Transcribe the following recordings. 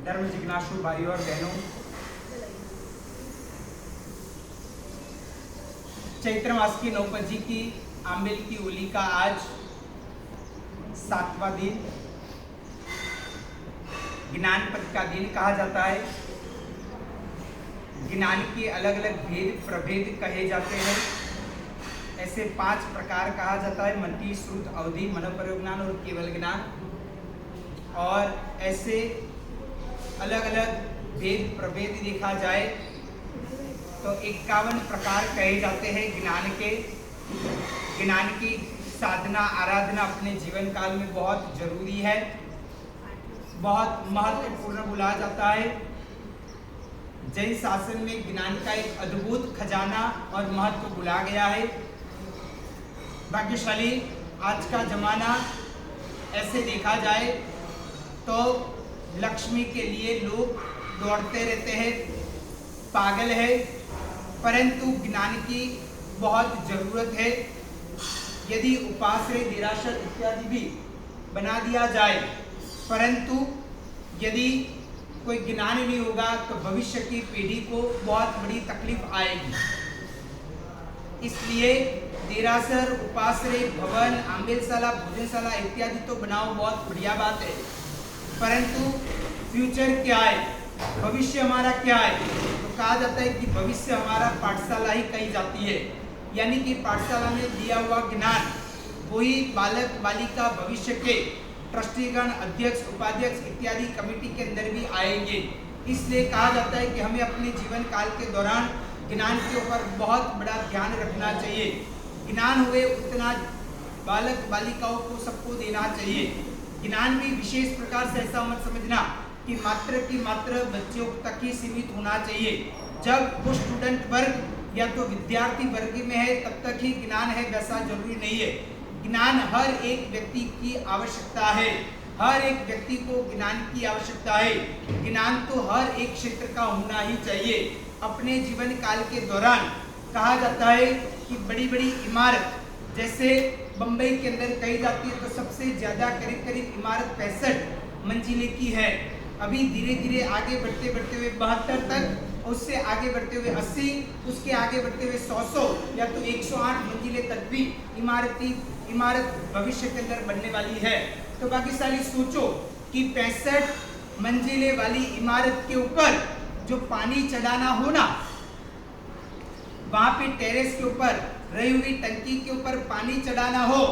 धर्म जिज्ञासु भाइयों और बहनों, चैत्र मास की नौपंजी की आंबिल की होली का आज 7वां दिन ज्ञान पद का दिन कहा जाता है। ज्ञान के अलग अलग भेद प्रभेद कहे जाते हैं। ऐसे 5 प्रकार कहा जाता है: मंती, श्रुत, अवधि, मनोप्रयोग ज्ञान और केवल ज्ञान। और ऐसे अलग अलग भेद प्रभेद देखा जाए तो 51 प्रकार कहे जाते हैं ज्ञान के। ज्ञान की साधना आराधना अपने जीवन काल में बहुत जरूरी है, बहुत महत्वपूर्ण बोला जाता है। जैन शासन में ज्ञान का एक अद्भुत खजाना और महत्व बोला गया है। भाग्यशाली आज का जमाना ऐसे देखा जाए तो लक्ष्मी के लिए लोग दौड़ते रहते हैं, पागल है, परंतु ज्ञान की बहुत जरूरत है। यदि उपाश्रय, देरासर इत्यादि भी बना दिया जाए, परंतु यदि कोई ज्ञान नहीं होगा तो भविष्य की पीढ़ी को बहुत बड़ी तकलीफ आएगी। इसलिए देरासर, उपाश्रय, भवन, आंबेलशाला, भोजनशाला इत्यादि तो बनाओ, बहुत बढ़िया बात है, परंतु फ्यूचर क्या है, भविष्य हमारा क्या है? तो कहा जाता है कि भविष्य हमारा पाठशाला ही कही जाती है। यानी कि पाठशाला में दिया हुआ ज्ञान वही बालक बालिका भविष्य के ट्रस्टीगण, अध्यक्ष, उपाध्यक्ष इत्यादि कमेटी के अंदर भी आएंगे। इसलिए कहा जाता है कि हमें अपने जीवन काल के दौरान ज्ञान के ऊपर बहुत बड़ा ध्यान रखना चाहिए। ज्ञान हुए उतना बालक बालिकाओं को सबको देना चाहिए। ज्ञान भी विशेष प्रकार से ऐसा मत समझना कि मात्र बच्चों तक ही सीमित होना चाहिए। जब वो स्टूडेंट वर्ग या तो विद्यार्थी वर्ग में है तब तक ही ज्ञान है, वैसा जरूरी नहीं है। ज्ञान हर एक व्यक्ति की आवश्यकता है, हर एक व्यक्ति को ज्ञान की आवश्यकता है। ज्ञान तो हर एक क्षेत्र का होना ही चाहिए। अपने जीवन काल के दौरान कहा जाता है कि बड़ी बड़ी इमारत जैसे बंबई के अंदर कही जाती है तो सबसे ज्यादा करीब इमारत 65 मंजिले की है। अभी धीरे धीरे आगे बढ़ते हुए 72 तक, उससे आगे बढ़ते हुए 80, उसके आगे बढ़ते हुए 100 या तो 108 मंजिले तक भी इमारत भविष्य के अंदर बनने वाली है। तो भाग्यशाली सोचो कि 65 मंजिले वाली इमारत के ऊपर जो पानी चढ़ाना हो ना, वहां पे टेरेस के ऊपर रही हुई टंकी के ऊपर पानी चढ़ाना हो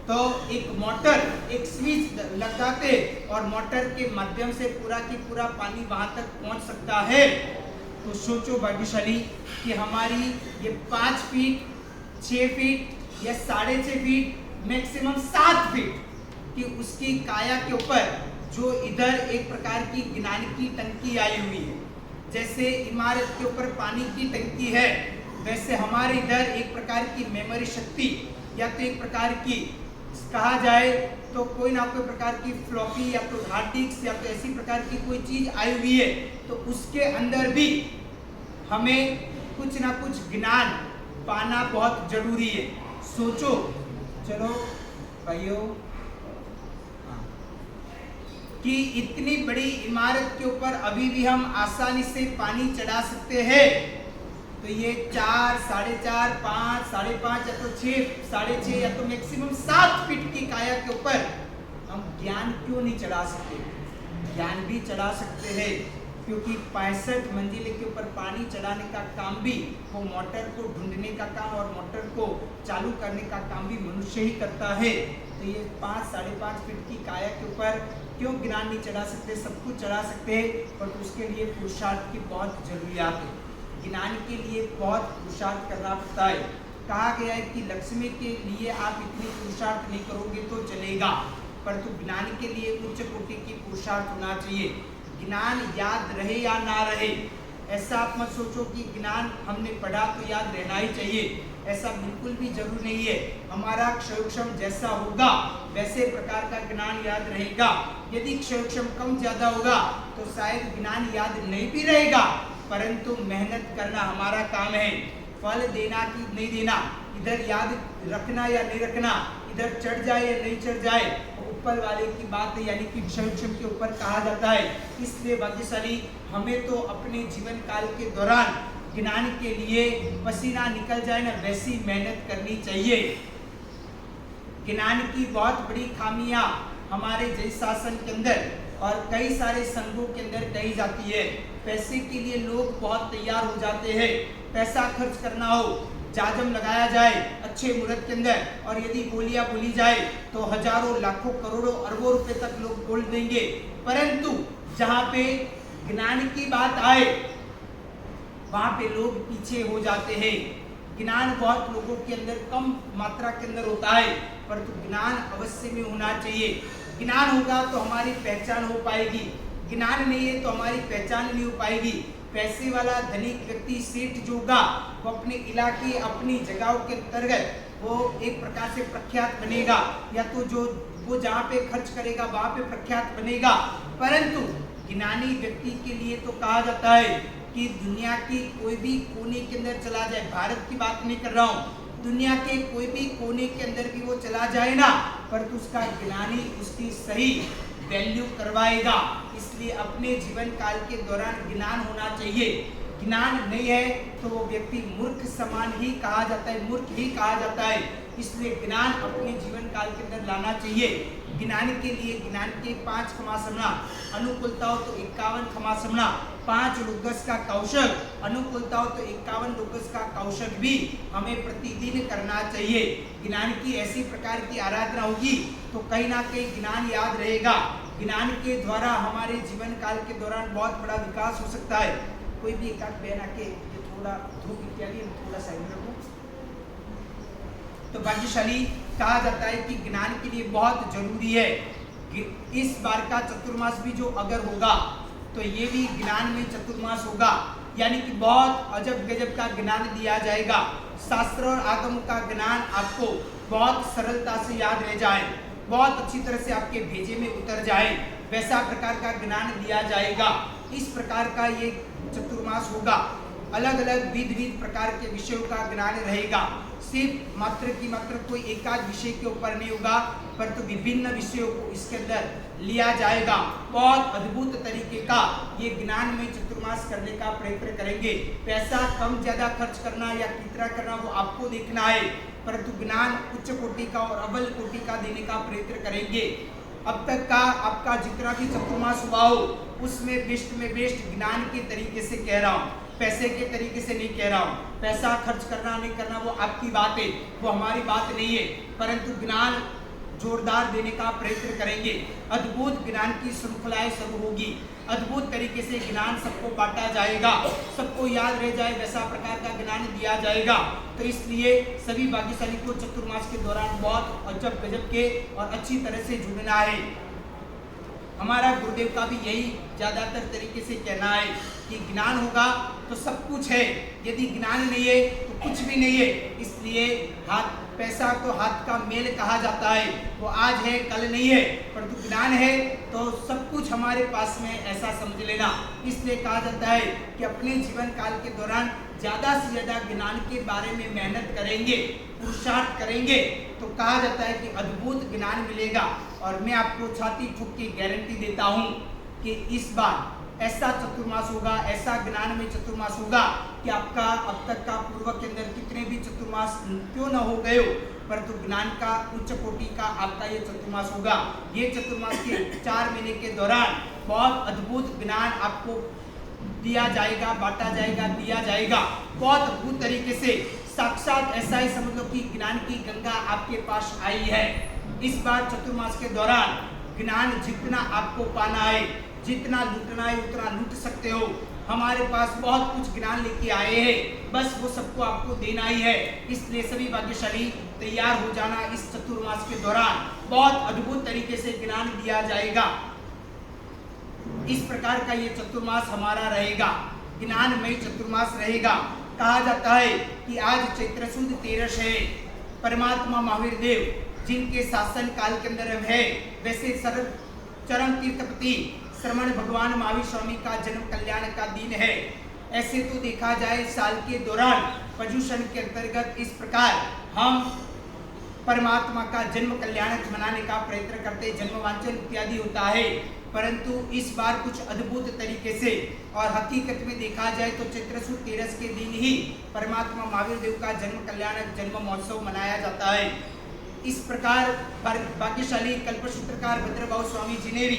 तो एक मोटर, एक स्विच लगाते और मोटर के माध्यम से पूरा की पूरा पानी वहां तक पहुंच सकता है। तो सोचो भाग्यशाली कि हमारी ये 5 फीट, 6 फीट या 6.5 फीट, मैक्सिमम 7 फीट कि उसकी काया के ऊपर जो इधर एक प्रकार की ज्ञान की टंकी आई हुई है, जैसे इमारत के ऊपर पानी की टंकी है, वैसे हमारे इधर एक प्रकार की मेमोरी शक्ति या तो एक प्रकार की कहा जाए तो कोई ना कोई प्रकार की फ्लॉपी या तो हार्ड डिस्क या तो ऐसी प्रकार की कोई चीज आई हुई है, तो उसके अंदर भी हमें कुछ ना कुछ ज्ञान पाना बहुत जरूरी है। सोचो, चलो भाइयों, कि इतनी बड़ी इमारत के ऊपर अभी भी हम आसानी से पानी चढ़ा सकते हैं, तो ये 4, 4.5, 5, 5.5 या तो 6, 6.5 या तो मैक्सिमम 7 फीट की काया के ऊपर हम ज्ञान क्यों नहीं चढ़ा सकते? ज्ञान भी चढ़ा सकते हैं, क्योंकि 65 मंजिले के ऊपर पानी चढ़ाने का काम भी वो मोटर को ढूंढने का काम और मोटर को चालू करने का काम भी मनुष्य ही करता है। तो ये 5, 5.5 फीट की काया के ऊपर क्यों ज्ञान नहीं चढ़ा सकते? सब कुछ चढ़ा सकते हैं, पर उसके लिए पुरुषार्थ की बहुत जरूरियात है। ज्ञान के लिए बहुत पुरुषार्थ करना पड़ता है। कहा गया है कि लक्ष्मी के लिए आप इतनी पुरुषार्थ नहीं करोगे तो चलेगा, परंतु ज्ञान के लिए उच्च कोटि की पुरुषार्थ होना चाहिए। ज्ञान याद रहे या ना रहे, ऐसा आप मत सोचो कि ज्ञान हमने पढ़ा तो याद रहना ही चाहिए, ऐसा बिल्कुल भी जरूर नहीं है। हमारा क्षयोक्षम जैसा होगा वैसे प्रकार का ज्ञान याद रहेगा। यदि क्षयोक्षम कम ज्यादा होगा तो शायद ज्ञान याद नहीं भी रहेगा, परंतु मेहनत करना हमारा काम है। फल देना कि नहीं देना, इधर याद रखना या नहीं रखना, इधर चढ़ जाए या नहीं चढ़ जाए, ऊपर वाले की बात है, यानी कि विषम के ऊपर कहा जाता है। इसलिए भाग्यशाली हमें तो अपने जीवन काल के दौरान ज्ञान के लिए पसीना निकल जाए ना वैसी मेहनत करनी चाहिए। ज्ञान की बहुत बड़ी खामियां हमारे जैन शासन के अंदर और कई सारे संघों के अंदर कही जाती है। पैसे के लिए लोग बहुत तैयार हो जाते हैं, पैसा खर्च करना हो, जाजम लगाया जाए अच्छे मुहूर्त के अंदर, और यदि बोलियां बोली जाए तो हजारों लाखों करोड़ों अरबों रुपए तक लोग बोल देंगे। परंतु जहाँ पे ज्ञान की बात आए वहां पे लोग पीछे हो जाते हैं। ज्ञान बहुत लोगों के अंदर कम मात्रा के अंदर होता है, परंतु ज्ञान अवश्य में होना चाहिए। ज्ञान होगा तो हमारी पहचान हो पाएगी, ज्ञान नहीं है तो हमारी पहचान नहीं हो पाएगी। पैसे वाला धनिक व्यक्ति सेठ जो होगा वो अपने इलाके अपनी जगहों के अंतर्गत वो एक प्रकार से प्रख्यात बनेगा, या तो जो वो जहाँ पे खर्च करेगा वहां पे प्रख्यात बनेगा। परंतु ज्ञानी व्यक्ति के लिए तो कहा जाता है कि दुनिया की कोई भी कोने के अंदर चला जाए, भारत की बात नहीं कर रहा हूँ, दुनिया के कोई भी कोने के अंदर भी वो चला जाए ना, परंतु उसका ज्ञानी उसकी सही वैल्यू करवाएगा। इसलिए अपने जीवन काल के दौरान ज्ञान होना चाहिए। ज्ञान नहीं है तो वो व्यक्ति मूर्ख समान ही कहा जाता है, मूर्ख ही कहा जाता है। इसलिए ज्ञान अपने जीवन काल के अंदर लाना चाहिए। ज्ञान के लिए ज्ञान के 5 खमासमना, अनुकूलता हो तो 51 खमासमना, 5 लुगस का कौशल, अनुकूलता हो तो 51 लुगस का कौशल भी हमें प्रतिदिन करना चाहिए। ज्ञान की ऐसी प्रकार की आराधना होगी तो कहीं ना कहीं ज्ञान याद रहेगा। ज्ञान के द्वारा हमारे जीवन काल के दौरान बहुत बड़ा विकास हो सकता है। कोई भी एक आध बहन आके ये थोड़ा धूप इत्यादि थोड़ा साइड में रखो। तो भाग्यशाली कहा जाता है कि ज्ञान के लिए बहुत जरूरी है। इस बार का चतुर्मास भी जो अगर होगा तो ये भी ज्ञान में चतुर्मास होगा, यानी कि बहुत अजब गजब का ज्ञान दिया जाएगा। शास्त्र और आगम का ज्ञान आपको बहुत सरलता से याद रह जाए, बहुत अच्छी तरह से आपके भेजे में उतर जाए, वैसा प्रकार का ज्ञान दिया जाएगा। इस प्रकार का ये चतुर्मास होगा। अलग अलग विध प्रकार के विषयों का ज्ञान रहेगा। सिर्फ मात्र की मात्र कोई एकाध विषय के ऊपर नहीं होगा, परंतु विभिन्न विषयों को इसके अंदर लिया जाएगा। बहुत अद्भुत तरीके का ये ज्ञान में चतुर्मास करने का प्रयत्न करेंगे। पैसा कम ज्यादा खर्च करना या कितना करना वो आपको देखना है, परंतु ज्ञान उच्च कोटि का और अव्वल कोटि का देने का प्रयत्न करेंगे। अब तक का आपका जितना भी चतुर्मास हुआ हो उसमें बेस्ट में बेस्ट ज्ञान के तरीके से कह रहा हूँ, पैसे के तरीके से नहीं कह रहा हूँ। पैसा खर्च करना नहीं करना वो आपकी बात है, वो हमारी बात नहीं है, परंतु ज्ञान जोरदार देने का प्रयत्न करेंगे। अद्भुत ज्ञान की श्रृंखलाएं शुरू होगी, अद्भुत तरीके से ज्ञान सबको बांटा जाएगा, सबको याद रह जाए वैसा प्रकार का ज्ञान दिया जाएगा। तो इसलिए सभी भाग्यशाली को चतुर्मास के दौरान बहुत अजब गजब के और अच्छी तरह से जुड़ना है। हमारा गुरुदेव का भी यही ज्यादातर तरीके से कहना है कि ज्ञान होगा तो सब कुछ है, यदि ज्ञान नहीं है तो कुछ भी नहीं है। इसलिए हाथ पैसा को हाथ का मेल कहा जाता है, वो आज है कल नहीं है, परंतु ज्ञान है तो सब कुछ हमारे पास में, ऐसा समझ लेना। इसलिए कहा जाता है कि अपने जीवन काल के दौरान ज्यादा से ज्यादा ज्ञान के बारे में मेहनत करेंगे, पुरुषार्थ करेंगे तो कहा जाता है कि अद्भुत ज्ञान मिलेगा। और मैं आपको छाती ठोक के गारंटी देता हूँ कि इस बार ऐसा चतुर्मास होगा, ऐसा ज्ञान में चतुर्मास होगा कि आपका अब तक का पूर्व के अंदर कितने भी चतुर्मास क्यों न हो गए हो, परंतु ज्ञान का उच्च कोटि का आपका ये चतुर्मास होगा। ये चतुर्मास के 4 महीने के दौरान बहुत अद्भुत ज्ञान आपको दिया जाएगा, बांटा जाएगा, दिया जाएगा बहुत अद्भुत तरीके से। साक्षात ऐसा ही समझ लो कि ज्ञान की गंगा आपके पास आई है। इस बार चतुर्मास के दौरान ज्ञान जितना आपको पाना है, जितना लूटना है उतना लूट सकते हो। हमारे पास बहुत कुछ ज्ञान लेके आए हैं, बस वो सबको आपको देना ही है। इसलिए सभी भाग्यशाली तैयार हो जाना, इस चतुर्मास के दौरान बहुत अद्भुत तरीके से ज्ञान दिया जाएगा। इस प्रकार का ये चतुर्मास हमारा रहेगा, ज्ञानमय चतुर्मास रहेगा। कहा जाता है कि आज चैत्र सुद 13 है, परमात्मा महावीर देव जिनके शासन काल के अंदर है, वैसे चरम तीर्थपति श्रमण भगवान महावीर स्वामी का जन्म कल्याण का दिन है। ऐसे तो देखा जाए साल के दौरान पर्युषण के अंतर्गत इस प्रकार हम परमात्मा का जन्म कल्याणक बनाने का प्रयत्न करते, जन्म वांछन इत्यादि होता है। परंतु इस बार कुछ अद्भुत तरीके से और हकीकत में देखा जाए तो चैत्र सुद 13 के दिन ही परमात्मा महावीर देव का जन्म कल्याणक जन्म महोत्सव मनाया जाता है। इस प्रकार भाग्यशाली कल्पसूत्रकार भद्रभाव स्वामी जी ने भी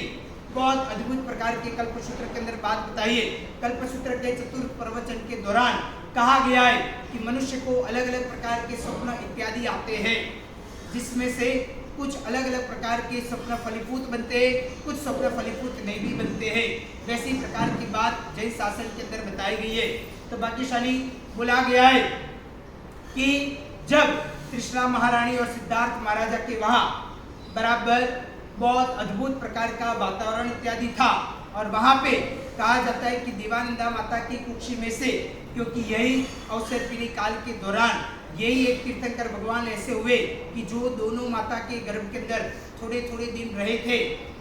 बहुत अद्भुत प्रकार के कल्पसूत्र के अंदर बात बताई है। कल्पसूत्र के चतुर्थ प्रवचन के दौरान कहा गया है कि मनुष्य को अलग अलग प्रकार के स्वप्न इत्यादि आते हैं, जिसमें से कुछ अलग अलग प्रकार के स्वप्न फलीभूत बनते हैं, कुछ स्वप्न फलीभूत नहीं भी बनते हैं। वैसी प्रकार की बात जैन शासन के अंदर बताई गई है। तो भाग्यशाली बोला गया है कि जब त्रिशला महारानी और सिद्धार्थ महाराजा के वहां बराबर बहुत अद्भुत प्रकार का वातावरण इत्यादि था, और वहां पे कहा जाता है कि देवानंदा माता की कुक्षी में से, क्योंकि यही अवसर पीढ़ी काल के दौरान यही एक तीर्थंकर भगवान ऐसे हुए कि जो दोनों माता के गर्भ के अंदर थोड़े थोड़े दिन रहे थे।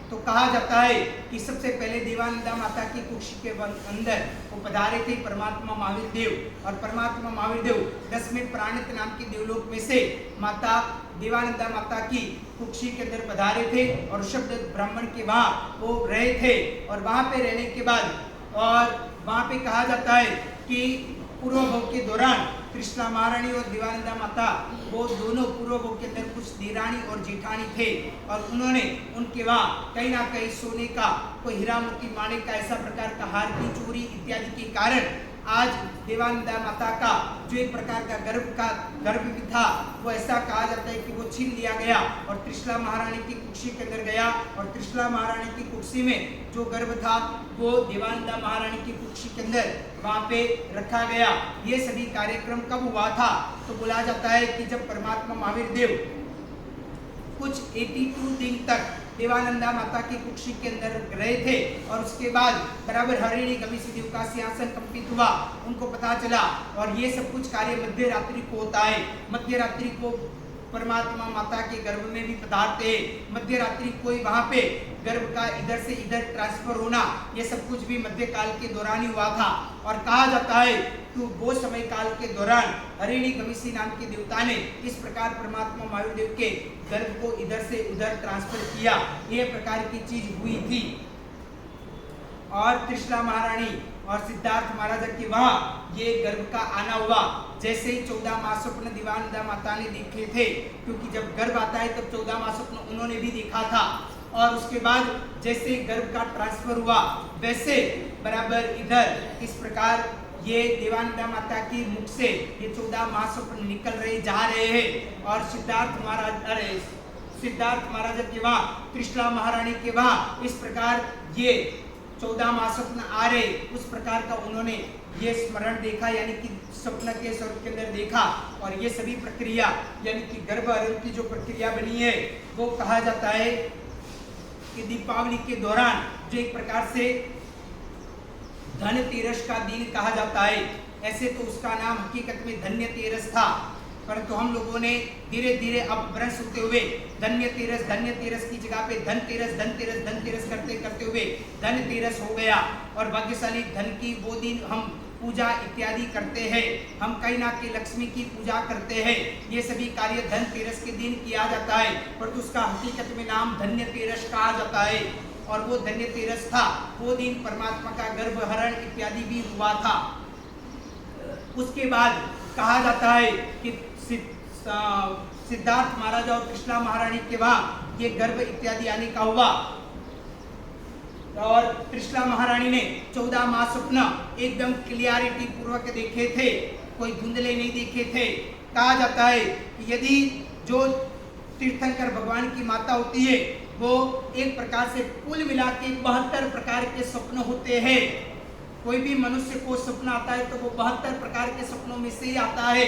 तो कहा जाता है कि सबसे पहले देवानंदा माता की कुक्षी के अंदर वो पधारे थे परमात्मा महावीर देव, और परमात्मा महावीर देव 10वें प्राणित नाम के देवलोक में से माता देवानंदा माता की कुक्षी के अंदर पधारे थे, और शब्द ब्राह्मण के वहाँ वो रहे थे। और वहाँ पे रहने के बाद और वहाँ पे कहा जाता है कि पूर्व भोग के दौरान त्रिशला महारानी और देवानंदा माता वो दोनों पूर्व भोग के अंदर कुछ देरानी और जेठानी थे, और उन्होंने उनके वहाँ कहीं ना कहीं सोने का कोई हीरा मोती माणिक का ऐसा प्रकार का हार की चोरी इत्यादि के कारण आज देवानंदा माता का जो एक प्रकार का गर्भ भी था वो ऐसा कहा जाता है कि वो छीन लिया गया और त्रिशला महारानी की कुक्षी के अंदर गया, और त्रिशला महारानी की कुक्षी में जो गर्भ था वो देवानंदा महारानी की कुक्षी के अंदर वहाँ पे रखा गया। ये सभी कार्यक्रम कब हुआ था? तो बोला जाता है कि जब परमात्मा महावीर देव कुछ 82 दिन तक देवानंदा माता की कुक्षी के अंदर रहे थे, और उसके बाद बराबर हरिणी गमिसी देव का सिंहासन कंपित हुआ, उनको पता चला। और ये सब कुछ कार्य मध्य रात्रि को होता है। मध्य रात्रि को परमात्मा माता के गर्भ में भी पधारते हैं। मध्य रात्रि कोई वहाँ पे गर्भ का इधर से इधर ट्रांसफर होना, ये सब कुछ भी मध्य काल के दौरान ही हुआ था। और कहा जाता है कि वो समय काल के दौरान हरिणी गमिसी नाम के देवता ने इस प्रकार परमात्मा महावीर देव के गर्भ को इधर से उधर ट्रांसफर किया, ये प्रकार की चीज हुई थी। और त्रिशला महारानी और सिद्धार्थ महाराजा के वहां ये गर्भ का आना हुआ। जैसे ही 14 महास्वप्न देवानंदा माता ने देखे थे, क्योंकि जब गर्भ आता है तब 14 महास्वप्न उन्होंने भी देखा था, और उसके बाद जैसे गर्भ का ट्रांसफर हुआ वैसे बराबर इधर इस प्रकार ये देवानंदा माता की मुख से ये 14 महास्वप्न निकल रहे जा रहे हैं। और सिद्धार्थ महाराजा के वहाँ त्रिशला महारानी के वहाँ इस प्रकार ये 14 महास्वप्न आ रहे, उस प्रकार का उन्होंने ये स्मरण देखा, यानी कि स्वप्न के स्वरूप के अंदर देखा। और ये सभी प्रक्रिया यानी कि गर्भ आरोहण की जो प्रक्रिया बनी है वो कहा जाता है कि दीपावली के दौरान जो एक प्रकार से धनतेरस का दिन कहा जाता है। ऐसे तो उसका नाम हकीकत में धन्यतेरस था, परंतु हम लोगों ने धीरे धीरे अब वृक्ष होते हुए धन्यतेरस की जगह पे धनतेरस करते करते हुए धनतेरस हो गया। और भाग्यशाली धन की वो दिन हम पूजा इत्यादि करते हैं, हम कहीं ना कहीं लक्ष्मी की पूजा करते हैं। ये सभी कार्य धनतेरस के दिन किया जाता है, परंतु उसका हकीकत में नाम धन्यतेरस कहा जाता है। और वो धन्यतेरस था, वो दिन परमात्मा का गर्भहरण इत्यादि भी हुआ था। उसके बाद कहा जाता है कि सिद्धार्थ महाराजा और त्रिशला महारानी के वहां ये गर्भ इत्यादि आने का हुआ, और त्रिशला महारानी ने 14 महास्वप्न एकदम क्लियरिटी पूर्वक देखे थे, कोई धुंधले नहीं देखे थे। कहा जाता है कि यदि जो तीर्थंकर भगवान की माता होती है वो एक प्रकार से कुल मिला के 72 प्रकार के स्वप्न होते हैं। कोई भी मनुष्य को स्वप्न आता है तो वो 72 प्रकार के स्वप्नों में से ही आता है।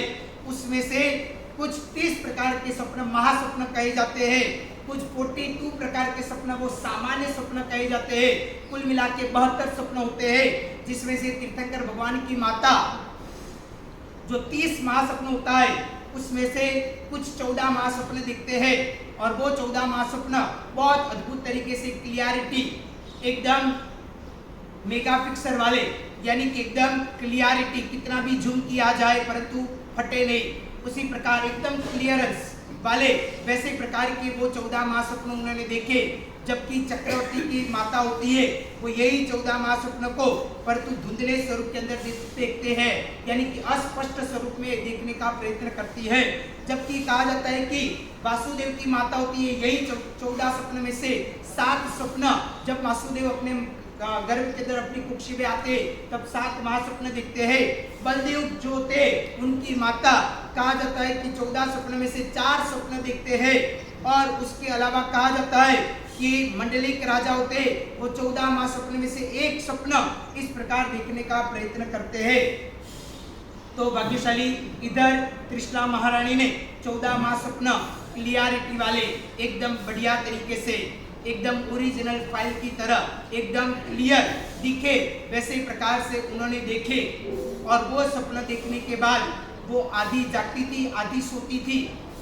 उसमें से कुछ 30 प्रकार के स्वप्न महास्वप्न कहे जाते हैं, कुछ 42 प्रकार के स्वप्न वो सामान्य स्वप्न कहे जाते हैं। कुल मिला के 72 स्वप्न होते हैं, जिसमें से तीर्थंकर भगवान की माता जो 30 महास्वप्न होता है उसमें से कुछ 14 महास्वप्न दिखते हैं। और वो 14 महास्वप्न बहुत अद्भुत तरीके से क्लियरिटी एकदम मेगा पिक्सल वाले, यानी कि एकदम क्लियरिटी, कितना भी जूम किया जाए परंतु फटे नहीं, उसी प्रकार एकदम क्लियरेंस वाले वैसे प्रकार के वो 14 महास्वप्न उन्होंने देखे। जबकि चक्रवर्ती की माता होती है वो यही 14 महास्वप्न को परंतु धुंधले स्वरूप के अंदर देखते हैं, यानी कि अस्पष्ट स्वरूप में देखने का प्रयत्न करती है। जबकि कहा जाता है कि वासुदेव की माता होती है यही 14 स्वप्न में से 7 स्वप्न जब वासुदेव अपने गर्भ के अंदर अपनी कुक्षी में आते तब 7 महास्वप्न देखते हैं। बलदेव जो थे उनकी माता कहा जाता है कि 14 स्वप्न में से 4 स्वप्न देखते हैं। और उसके अलावा कहा जाता है कि मंडलिक राजा होते वो 14 महास्वप्न में से 1 स्वप्न इस प्रकार देखने का प्रयत्न करते हैं। तो भाग्यशाली इधर त्रिशला महारानी ने 14 महास्वप्न क्लियरिटी वाले एकदम बढ़िया तरीके से एकदम ओरिजिनल फाइल की तरह एकदम क्लियर दिखे वैसे प्रकार से उन्होंने देखे। और वो स्वप्न देखने के बाद वो आधी जागती थी आधी सोती थी,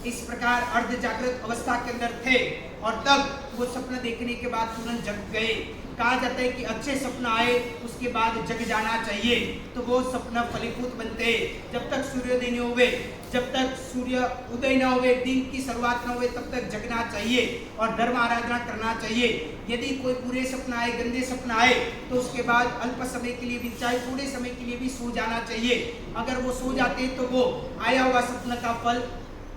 इस प्रकार अर्ध जागृत अवस्था के अंदर थे। और तब वो स्वप्न देखने के बाद तुरंत जग गए। कहा जाता है कि अच्छे स्वप्न आए उसके बाद जग जाना चाहिए तो वो स्वप्न फलीभूत बनते। जब तक सूर्योदय न हुए, जब तक सूर्य उदय न हुए, दिन की शुरुआत न हुए तब तक जगना चाहिए और धर्म आराधना करना चाहिए। यदि कोई बुरे सपना आए, गंदे सपना आए तो उसके बाद अल्प समय के लिए भी चाहे थोड़े समय के लिए भी सो जाना चाहिए। अगर वो सो जाते तो वो आया हुआ सपना का फल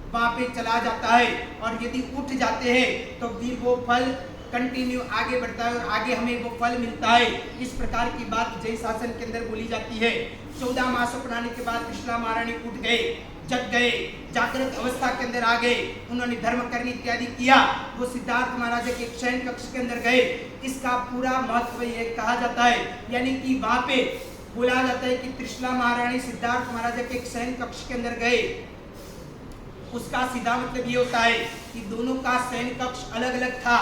वहां पे चला जाता है और यदि उठ जाते हैं तो फिर वो फल कंटिन्यू आगे बढ़ता है और आगे हमें वो फल मिलता है। इस प्रकार की बात जय शासन के अंदर बोली जाती है। 14 महास्वप्न आने के बाद त्रिशला महारानी उठ गए, जग गए, जागृत अवस्था के अंदर आ गए। उन्होंने धर्म करनी इत्यादि किया। वो सिद्धार्थ महाराजा के शयन कक्ष के अंदर गए। इसका पूरा महत्व ये कहा जाता है, यानी कि वहां पे बोला जाता है कि त्रिशला महारानी सिद्धार्थ महाराजा के शयन कक्ष के अंदर गए। उसका सीधा मतलब ये होता है कि दोनों का शयन कक्ष अलग अलग था,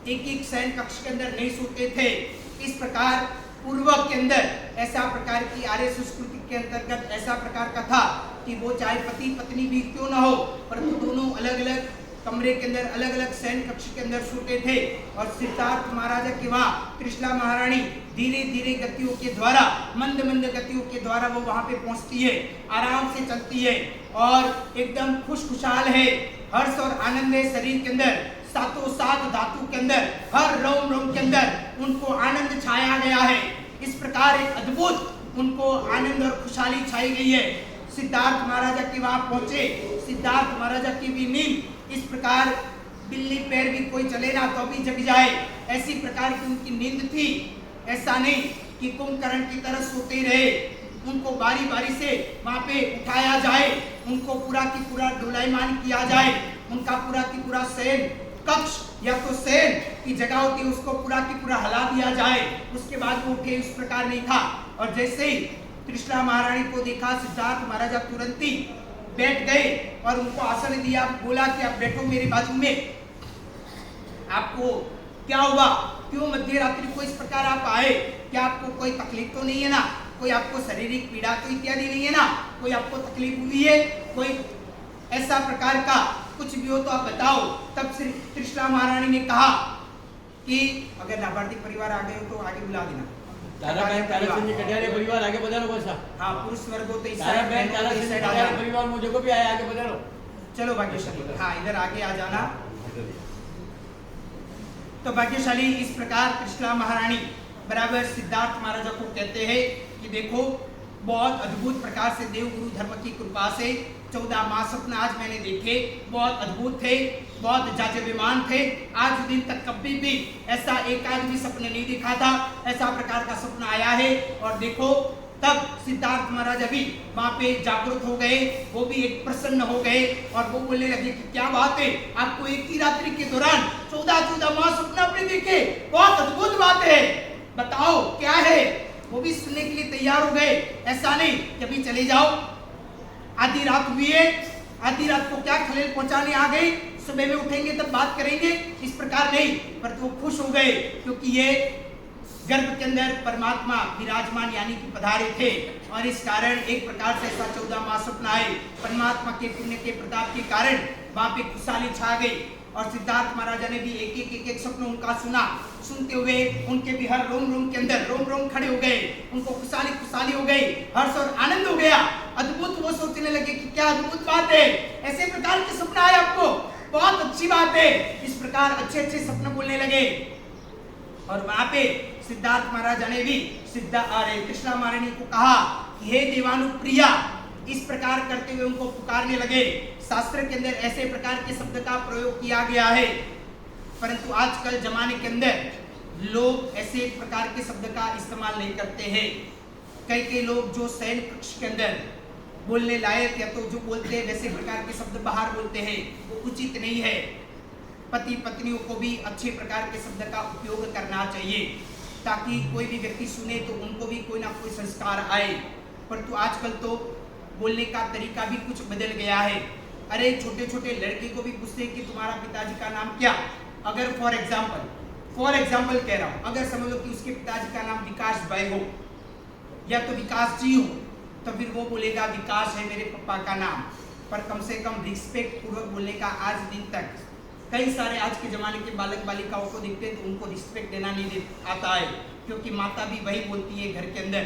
एक एक शयन कक्ष के अंदर नहीं सोते थे। इस प्रकार पूर्व के अंदर ऐसा प्रकार की आर्य संस्कृति के अंतर्गत ऐसा प्रकार का था कि वो चाहे पति पत्नी भी क्यों ना हो परंतु दोनों अलग अलग कमरे के अंदर अलग अलग शयन कक्ष के अंदर सोते थे। और सिद्धार्थ महाराजा के वहाँ त्रिशला महारानी धीरे धीरे गतियों के द्वारा, मंद मंद गतियों के द्वारा वो वहाँ पे पहुँचती है, आराम से चलती है और एकदम खुशखुशाल है, हर्ष और आनंद है शरीर के अंदर, सातों सात धातु के अंदर, हर रोम रोम के अंदर उनको आनंद छाया गया है। इस प्रकार एक अद्भुत उनको आनंद और खुशहाली छाई गई है। सिद्धार्थ महाराजा के वहाँ पहुँचे, सिद्धार्थ महाराजा की भी नींद इस प्रकार बिल्ली पैर भी कोई चले ना तो भी जग जाए, ऐसी प्रकार की उनकी नींद थी। ऐसा नहीं कि कुंभकर्ण की तरह सोते रहे, उनको बारी बारी से वहाँ पे उठाया जाए, उनको पूरा की पूरा डोलायमान किया जाए, उनका पूरा की पूरा शयन कक्ष या तो शयन की जगह होती है उसको पूरा की पूरा हिला दिया जाए, उसके बाद वो उठे, उस प्रकार नहीं था। और जैसे ही त्रिशला महारानी को देखा सिद्धार्थ महाराजा तुरंत ही बैठ गए और उनको आसन दिया, बोला कि आप बैठो मेरे बाजू में। आपको क्या हुआ, क्यों मध्य रात्रि को इस प्रकार आप आए, क्या आपको कोई तकलीफ तो नहीं है ना, कोई आपको शारीरिक पीड़ा तो इत्यादि नहीं है ना, कोई आपको तकलीफ हुई है, कोई ऐसा प्रकार का कुछ भी हो तो आप बताओ। तब श्री त्रिशला महारानी ने कहा कि अगर लाभार्थी परिवार आ गए हो तो आगे बुला देना। परिवार आगे बजा लो बस। हाँ, पुरुष वर्ग हो तो इस साइड परिवार मुझे को भी आया आगे बजा लो। चलो भाग्यशाली, हाँ इधर आगे आ जाना। तो भाग्यशाली इस प्रकार त्रिशला महारानी बराबर सिद्धार्थ महाराजा को कहते हैं कि देखो बहुत अद्भुत प्रकार से देवगुरु धर्म की कृपा से 14 महास्वप्न आज मैंने देखे, बहुत अद्भुत थे, बहुत जाजबमान थे। आज दिन तक कभी भी ऐसा एक आध भी सपना नहीं देखा था, ऐसा प्रकार का सपना आया है। और देखो तब सिद्धार्थ महाराजा भी वहाँ पे जागरूक हो गए, वो भी एक प्रसन्न हो गए और वो बोलने लगे कि क्या बात है, आपको एक ही रात्रि के दौरान 14 महास्वप्न आपने देखे, बहुत अद्भुत बात है, बताओ क्या है। वो भी सुनने के लिए तैयार हो गए। ऐसा नहीं कि अभी चले जाओ, आधी रात हुई है, आधी रात को क्या खलेल पहुंचाने आ गई, सुबह में उठेंगे तब बात करेंगे, इस प्रकार नहीं। पर वो खुश हो गए क्योंकि ये गर्भ के अंदर परमात्मा विराजमान यानी कि पधारे थे और इस कारण एक प्रकार से ऐसा 14 महास्वप्न आए। परमात्मा के पुण्य के प्रताप के कारण वहां पे खुशहाली छा गई और सिद्धार्थ महाराजा ने भी एक एक स्वप्न उनका सुना। सुनते हुए उनके भी हर रोम रोम के अंदर रोम रोम खड़े हो गए, उनको खुशहाली खुशहाली हो गई, हर्ष और आनंद हो गया। अद्भुत वो सोचने लगे कि क्या अद्भुत बात है, ऐसे प्रकार के सपना आए आपको, बहुत अच्छी बात है। इस प्रकार अच्छे अच्छे सपने बोलने लगे। और वहां पे सिद्धार्थ महाराजा ने भी कृष्णा महारानी को कहा कि हे देवानुप्रिया, इस प्रकार करते हुए उनको पुकारने लगे। शास्त्र के अंदर ऐसे प्रकार के शब्द का प्रयोग किया गया है, परंतु आजकल जमाने के अंदर लोग ऐसे प्रकार के शब्द का इस्तेमाल नहीं करते हैं। कई लोग जो शयन कक्ष के अंदर बोलने लायक या तो जो बोलते हैं वैसे प्रकार के शब्द बाहर बोलते हैं, वो उचित नहीं है। पति पत्नियों को भी अच्छे प्रकार के शब्द का उपयोग करना चाहिए, ताकि कोई भी व्यक्ति सुने तो उनको भी कोई ना कोई संस्कार आए। परंतु आजकल तो बोलने का तरीका भी कुछ बदल गया है। अरे छोटे छोटे लड़के को भी पूछते हैं कि तुम्हारा पिताजी का नाम क्या। अगर फॉर एग्जाम्पल कह रहा हूँ, अगर समझ लो कि उसके पिताजी का नाम विकास भाई हो या तो विकास जी हो, तो फिर वो बोलेगा विकास है मेरे पापा का नाम। पर कम से कम रिस्पेक्ट पूर्वक बोलने का आज दिन तक कई सारे आज के जमाने के बालक बालिकाओं को देखते हैं तो उनको रिस्पेक्ट देना नहीं आता है, क्योंकि माता भी वही बोलती है घर के अंदर,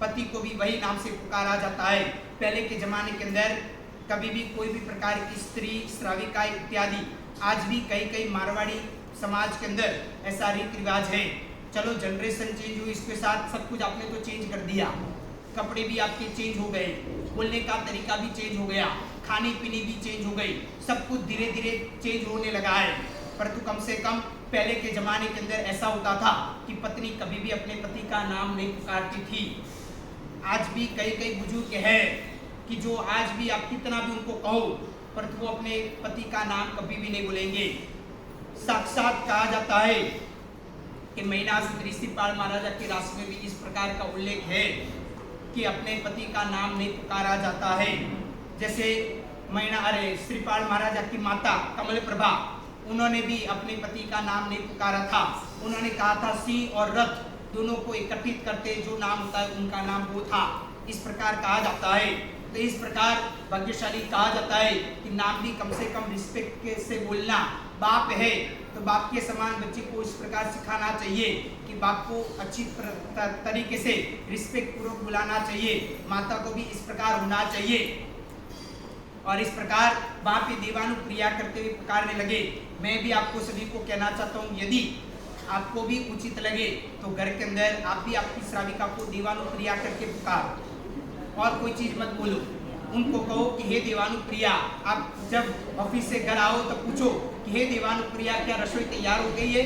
पति को भी वही नाम से पुकारा जाता है। पहले के जमाने के अंदर कभी भी कोई भी प्रकार की स्त्री, श्राविका इत्यादि, आज भी कई मारवाड़ी समाज के अंदर ऐसा रीति रिवाज है। चलो जनरेशन चेंज हुई, इसके साथ सब कुछ आपने तो चेंज कर दिया, कपड़े भी आपके चेंज हो गए, बोलने का तरीका भी चेंज हो गया, खाने पीने भी चेंज हो गई, सब कुछ धीरे धीरे चेंज होने लगा है। परंतु कम से कम पहले के जमाने के अंदर ऐसा होता था कि पत्नी कभी भी अपने पति का नाम नहीं पुकारती थी। आज भी कई बुजुर्ग हैं कि जो आज भी आप कितना भी उनको कहो, परंतु वो अपने पति का नाम कभी भी नहीं बोलेंगे। साक्षात कहा जाता है कि मैना श्रीपाल महाराजा के राष्ट्र में भी इस प्रकार का उल्लेख है कि अपने पति का नाम नहीं पुकारा जाता है। जैसे श्रीपाल महाराजा की माता कमल प्रभा, उन्होंने भी अपने पति का नाम नहीं पुकारा था। उन्होंने कहा था सिंह और रथ दोनों को एकत्रित करते जो नाम होता है उनका नाम वो था। इस प्रकार कहा जाता है। तो इस प्रकार भाग्यशाली कहा जाता है कि नाम भी कम से कम रिस्पेक्ट से बोलना। बाप है तो बाप के समान बच्चे को इस प्रकार सिखाना चाहिए कि बाप को अच्छी तरीके से रिस्पेक्ट पूर्वक बुलाना चाहिए, माता को भी इस प्रकार होना चाहिए। और इस प्रकार बाप ही देवानुप्रिया करते हुए पुकारने लगे। मैं भी आपको सभी को कहना चाहता हूँ, यदि आपको भी उचित लगे तो घर के अंदर आप भी आपकी श्राविका को देवानुप्रिया करके पुकार और कोई चीज मत बोलो। उनको कहो कि हे देवानुप्रिया, आप जब ऑफिस से घर आओ तो पूछो कि हे देवानुप्रिया क्या रसोई तैयार हो गई है।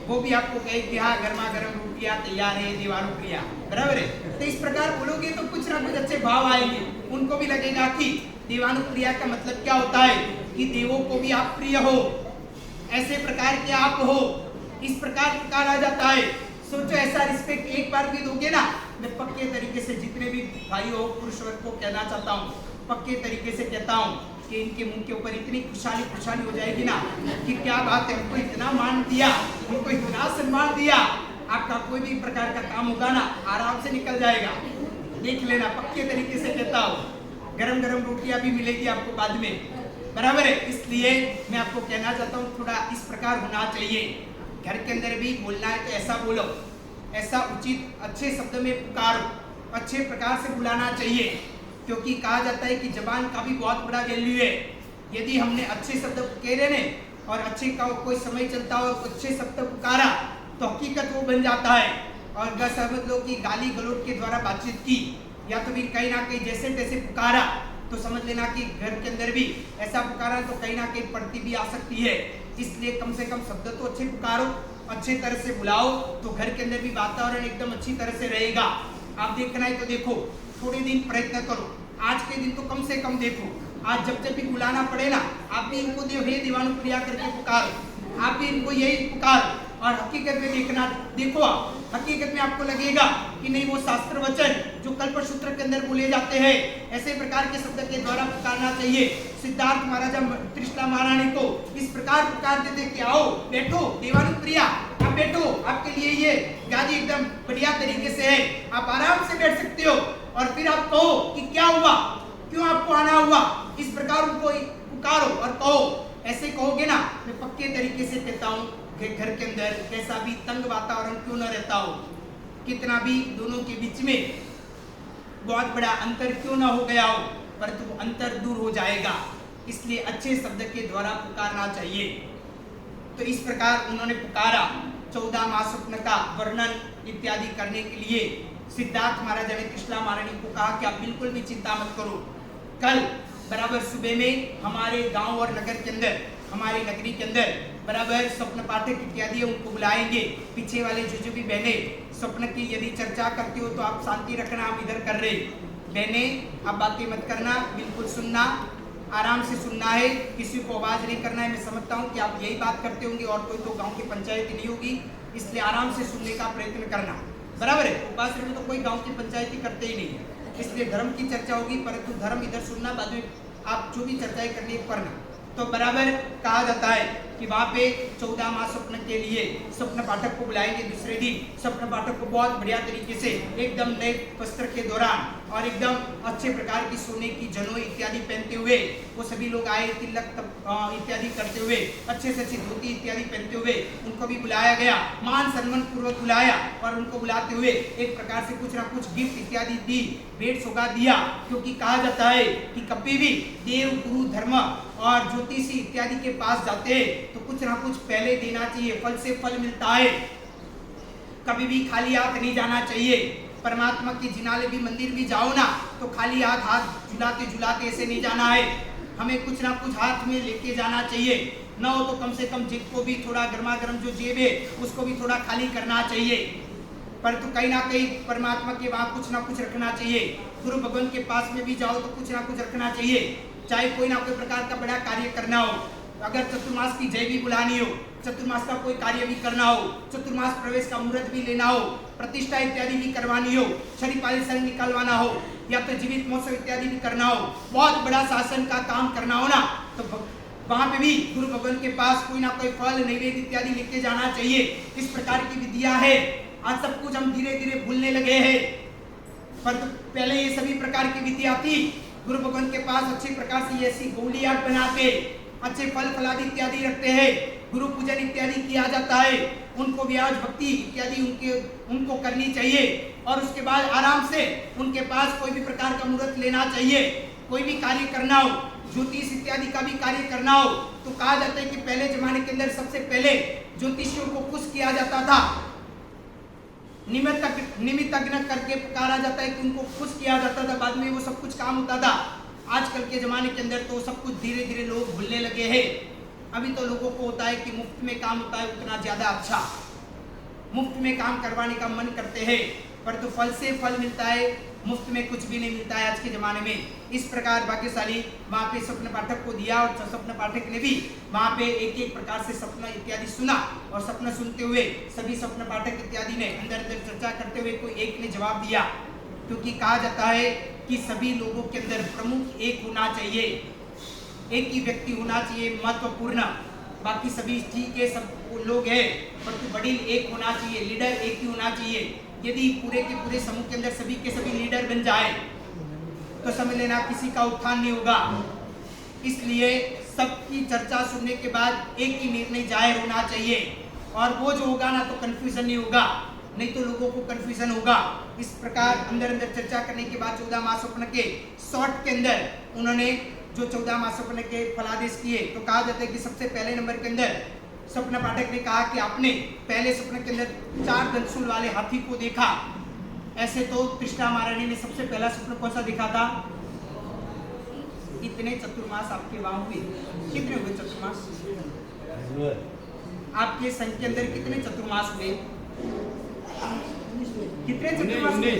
वो भी आपको कहे कि हाँ गर्मा गर्म रोटियां तैयार है देवानुप्रिया, बराबर है। तो इस प्रकार बोलोगे तो कुछ ना कुछ अच्छे भाव आएंगे, उनको भी लगेगा कि देवानुप्रिया का मतलब क्या होता है कि देवों को भी आप प्रिय हो, ऐसे प्रकार के आप हो। इस प्रकार पुकारा जाता है। सोचो ऐसा रिस्पेक्ट एक बार भी दोगे ना, मैं पक्के तरीके से जितने भी भाई हो पुरुष वर्ग को कहना चाहता हूँ, पक्के तरीके से कहता हूँ कि इनके मुंह के ऊपर इतनी खुशहाली हो जाएगी ना कि क्या बात है, हमको इतना मान दिया, हमको इतना सम्मान दिया, आपका कोई भी प्रकार का काम होगा ना आराम से निकल जाएगा। देख लेना, पक्के तरीके से कहता हूँ। गरम गरम रोटियां भी मिलेगी आपको बाद में, बराबर है। इसलिए मैं आपको कहना चाहता हूँ थोड़ा इस प्रकार होना चाहिए। घर के अंदर भी बोलना है तो ऐसा बोलो, ऐसा उचित अच्छे शब्द में पुकारो, अच्छे प्रकार से बुलाना चाहिए। क्योंकि कहा जाता है कि जबान का भी बहुत बड़ा वैल्यू है। यदि हमने अच्छे शब्द कह रहे और अच्छे का कोई समय चलता और अच्छे शब्द पुकारा तो हकीकत वो बन जाता है। और अगर समझ लो कि गाली गलौज के द्वारा बातचीत की या तो फिर कहीं ना कहीं जैसे तैसे पुकारा तो समझ लेना कि घर के अंदर भी ऐसा पुकारा तो कहीं ना कहीं पड़ती भी आ सकती है। इसलिए कम से कम शब्द तो अच्छे पुकारो, अच्छे तरह से बुलाओ, तो घर के अंदर भी वातावरण एकदम अच्छी तरह से रहेगा। आप देखना है तो देखो, थोड़े दिन प्रयत्न करो, आज के दिन तो कम से कम देखो। आज जब भी बुलाना पड़े ना, आप भी इनको हे देवानुप्रिया करके पुकारो, आप भी इनको यही पुकारो। और हकीकत में देखो आप, हकीकत में आपको लगेगा कि नहीं वो शास्त्र वचन जो कल्पसूत्र के अंदर बोले जाते हैं ऐसे प्रकार के शब्द के द्वारा पुकारना चाहिए। सिद्धार्थ महाराजा कृष्णा महारानी को इस प्रकार पुकार देते कि आओ बैठो देवानुप्रिया, आप बैठो, आपके लिए ये गादी एकदम बढ़िया तरीके से है, आप आराम से बैठ सकते हो। और फिर आप कहो कि क्या हुआ, क्यों आपको आना हुआ, इस प्रकार उनको पुकारो और कहो। ऐसे कहोगे ना, मैं पक्के तरीके से कहता हूँ कि घर के अंदर कैसा भी तंग वातावरण क्यों न रहता हो, कितना भी दोनों के बीच में बहुत बड़ा अंतर क्यों ना हो गया हो, परंतु अंतर दूर हो जाएगा। इसलिए अच्छे शब्द के द्वारा पुकारना चाहिए। तो इस प्रकार उन्होंने पुकारा। 14 महास्वप्न का वर्णन इत्यादि करने के लिए सिद्धार्थ महाराज ने त्रिशला महारानी को कहा कि आप बिल्कुल भी चिंता मत करो, कल बराबर सुबह में हमारे गांव और नगर के अंदर, हमारी नगरी के अंदर बराबर स्वप्न पाठक इत्यादि उनको बुलाएंगे। पीछे वाले जो भी बहने स्वप्न की यदि चर्चा करती हो तो आप शांति रखना, हम इधर कर रहे। बहने आप बातें मत करना, बिल्कुल सुनना, आराम से सुनना है, किसी को आवाज नहीं करना है। मैं समझता हूँ कि आप यही बात करते होंगे और कोई तो गांव की पंचायत नहीं होगी, इसलिए आराम से सुनने का प्रयत्न करना, बराबर है। उपासना में तो कोई गांव की पंचायती करते ही नहीं है, इसलिए धर्म की चर्चा होगी, परंतु धर्म इधर सुनना, बाद में आप जो भी चर्चाएं करनी है करना। तो बराबर कहा जाता है कि वहाँ पे 14 महास्वप्न के लिए स्वप्न पाठक को बुलाएंगे। दूसरे दिन स्वप्न पाठक को बहुत बढ़िया तरीके से एकदम नए वस्त्र के दौरान और एकदम अच्छे प्रकार की सोने की जनोई इत्यादि पहनते हुए वो सभी लोग आए, तिलक इत्यादि करते हुए, अच्छे से अच्छी धोती इत्यादि पहनते हुए उनको भी बुलाया गया, मान सम्मान पूर्वक बुलाया। और उनको बुलाते हुए एक प्रकार से कुछ ना कुछ गिफ्ट इत्यादि दी, भेंट सौगात दिया, क्योंकि कहा जाता है कि कभी भी देव गुरु धर्म और ज्योतिषी इत्यादि के पास जाते हैं तो कुछ ना कुछ पहले देना चाहिए, फल से फल मिलता है, कभी भी खाली हाथ नहीं जाना चाहिए। परमात्मा के जिनाले भी मंदिर भी जाओ ना तो खाली हाथ झुलाते झुलाते ऐसे नहीं जाना है, हमें कुछ ना कुछ हाथ में लेके जाना चाहिए। न हो तो कम से कम जेब को भी थोड़ा गर्मा गर्म जो जेब है उसको भी थोड़ा खाली करना चाहिए, परंतु कहीं ना कहीं परमात्मा के वहाँ कुछ ना कुछ रखना चाहिए। गुरु भगवान के पास में भी जाओ तो कुछ ना कुछ रखना चाहिए, चाहे कोई ना कोई प्रकार का बड़ा कार्य करना हो, अगर चतुर्मास की जय भी बुलानी हो, चतुर्मास का कोई कार्य भी करना हो, चतुर्मास प्रवेश का मुहूर्त भी लेना हो, प्रतिष्ठा इत्यादि भी करवानी हो, शरीपालिसन निकलवाना हो, या तो जीवित महोत्सव इत्यादि भी करना हो, बहुत बड़ा शासन का काम करना हो ना, तो वहां पे भी गुरु भगवान के पास कोई ना कोई फल नैवेद्य इत्यादि लेके जाना चाहिए। इस प्रकार की विधियां है। आज सब कुछ हम धीरे धीरे भूलने लगे हैं, पर तो पहले ये सभी प्रकार की विधियां थी। गुरु भगवान के पास अच्छे प्रकार से ऐसी गौलियाट बनाते, अच्छे फल फलादि इत्यादि रखते हैं, गुरु पूजन इत्यादि किया जाता है, उनको व्याज भक्ति इत्यादि उनको करनी चाहिए। और उसके बाद आराम से उनके पास कोई भी प्रकार का मुहूर्त लेना चाहिए, कोई भी कार्य करना हो, ज्योतिष इत्यादि का भी कार्य करना हो, तो कहा जाता है कि पहले जमाने के अंदर सबसे पहले ज्योतिषियों को खुश किया जाता था, निमित्तज्ञ करके पुकारा जाता है कि उनको खुश किया जाता था, बाद में वो सब कुछ काम होता था। आजकल के जमाने के अंदर तो सब कुछ धीरे धीरे लोग भूलने लगे हैं। अभी तो लोगों को होता है कि मुफ्त में काम होता है उतना ज्यादा अच्छा, मुफ्त में काम करवाने का मन करते हैं, पर तो फल से फल मिलता है, मुफ्त में कुछ भी नहीं मिलता है आज के जमाने में। इस प्रकार भाग्यशाली वहाँ पे स्वप्न पाठक को दिया और स्वप्न पाठक ने भी वहाँ पे एक एक प्रकार से सपना इत्यादि सुना, और सपना सुनते हुए सभी स्वप्न पाठक इत्यादि ने अंदर अंदर चर्चा करते हुए कोई एक ने जवाब दिया, क्योंकि कहा जाता है कि सभी लोगों के अंदर प्रमुख एक होना चाहिए, एक ही व्यक्ति होना चाहिए महत्वपूर्ण, बाकी सभी ठीक है सब लोग हैं, परंतु वडील एक होना चाहिए, लीडर एक ही होना चाहिए। यदि पूरे के पूरे समूह के अंदर सभी के सभी लीडर बन जाए तो समझ लेना किसी का उत्थान नहीं होगा। इसलिए सबकी चर्चा सुनने के बाद एक ही निर्णय जाहिर होना चाहिए, और वो जो होगा ना तो कंफ्यूजन नहीं होगा, नहीं तो लोगों को कंफ्यूजन होगा। इस प्रकार अंदर अंदर चर्चा करने के बाद 14 महास्वप्न के शॉर्ट के अंदर उन्होंने जो 14 महास्वप्न के फलादेश किए, तो कहा जाता है कि सबसे पहले नंबर के अंदर स्वप्न पाठक ने कहा कि आपने पहले स्वप्न के अंदर 4 दंशूल वाले हाथी को देखा। ऐसे तो त्रिशला महारानी ने सबसे पहला स्वप्न कौन सा देखा था? इतने चतुर्मास आपके वहां हुए, कितने हुए चतुर्मास? आपके संघ के अंदर कितने चतुर्मास हुए? कितने चतुर्मास हुए?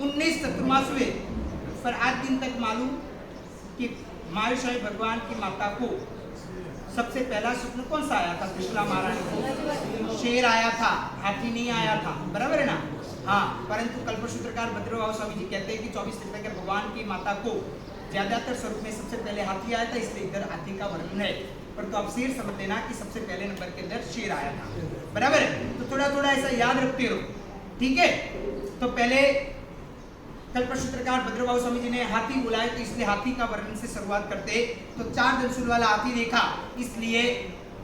19 चतुर्मास हुए। पर आज दिन तक मालूम कि महावीर भगवान की माता को सबसे पहला स्वप्न कौन सा आया था? त्रिशला महारानी को शेर आया था, हाथी नहीं आया था, बराबर है ना? हाँ, परंतु कल्पसूत्रकार भद्रभाव स्वामी जी कहते हैं कि 24 तीर्थंकर भगवान की माता को ज्यादातर स्वरूप में सबसे पहले हाथी आया था, इसलिए इधर हाथी का वर्णन है। पर तो आप शेर समझ लेना कि सबसे पहले नंबर के अंदर शेर आया था, बराबर है? तो थोड़ा थोड़ा ऐसा याद रखते रहो, ठीक है? तो पहले कल्पसूत्रकार भद्रभाव स्वामी जी ने हाथी बुलाए, तो इसलिए हाथी का वर्णन से शुरुआत करते। तो 4 दंशूल वाला हाथी देखा, इसलिए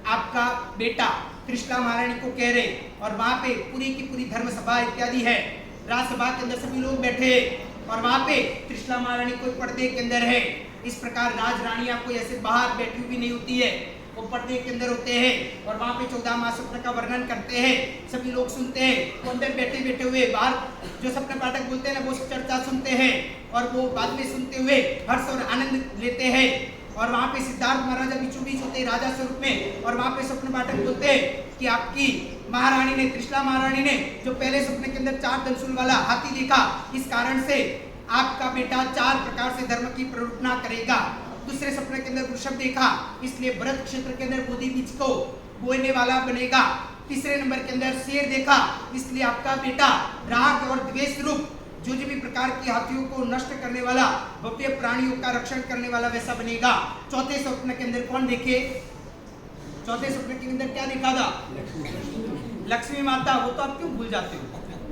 आपका बेटा त्रिशला महारानी को कह रहे, और वहां पे पूरी की पूरी धर्म सभा इत्यादि है, राजसभा के अंदर सभी लोग बैठे, और वहां पे त्रिशला महारानी कोई पर्दे के अंदर है। इस प्रकार राज रानियां कोई ऐसे बाहर बैठी हुई नहीं होती है, वो पर्दे के अंदर होते हैं और वहां पे 14 महास्वप्न का वर्णन करते हैं। सभी लोग सुनते हैं, वो अंदर बैठे बैठे हुए बाहर जो सपने पाठक बोलते हैं ना, वो चर्चा सुनते हैं और वो बाद में सुनते हुए हर्ष और आनंद लेते हैं। और वहां पे सिद्धार्थ महाराजा बीचों बीच होते हैं राजा स्वरूप में, और वहां पे स्वप्न पाठक बोलते हैं कि आपकी महारानी ने, त्रिशला महारानी ने जो पहले सपने के अंदर 4 दंसुल वाला हाथी देखा, इस कारण से आपका बेटा 4 प्रकार से धर्म की प्रवर्तना करेगा। दूसरे सपने के अंदर वृषभ देखा, इसलिए भरत क्षेत्र के अंदर बोधि बीज को बोने वाला बनेगा। तीसरे नंबर के अंदर शेर देखा, इसलिए आपका बेटा राग और द्वेष रूप जो भी प्रकार की हाथियों को नष्ट करने वाला, भव्य प्राणियों का रक्षण करने वाला वैसा बनेगा। चौथे स्वप्न के अंदर कौन देखे? चौथे स्वप्न के अंदर क्या देखा था? लक्ष्मी माता। वो तो आप क्यों भूल जाते हो,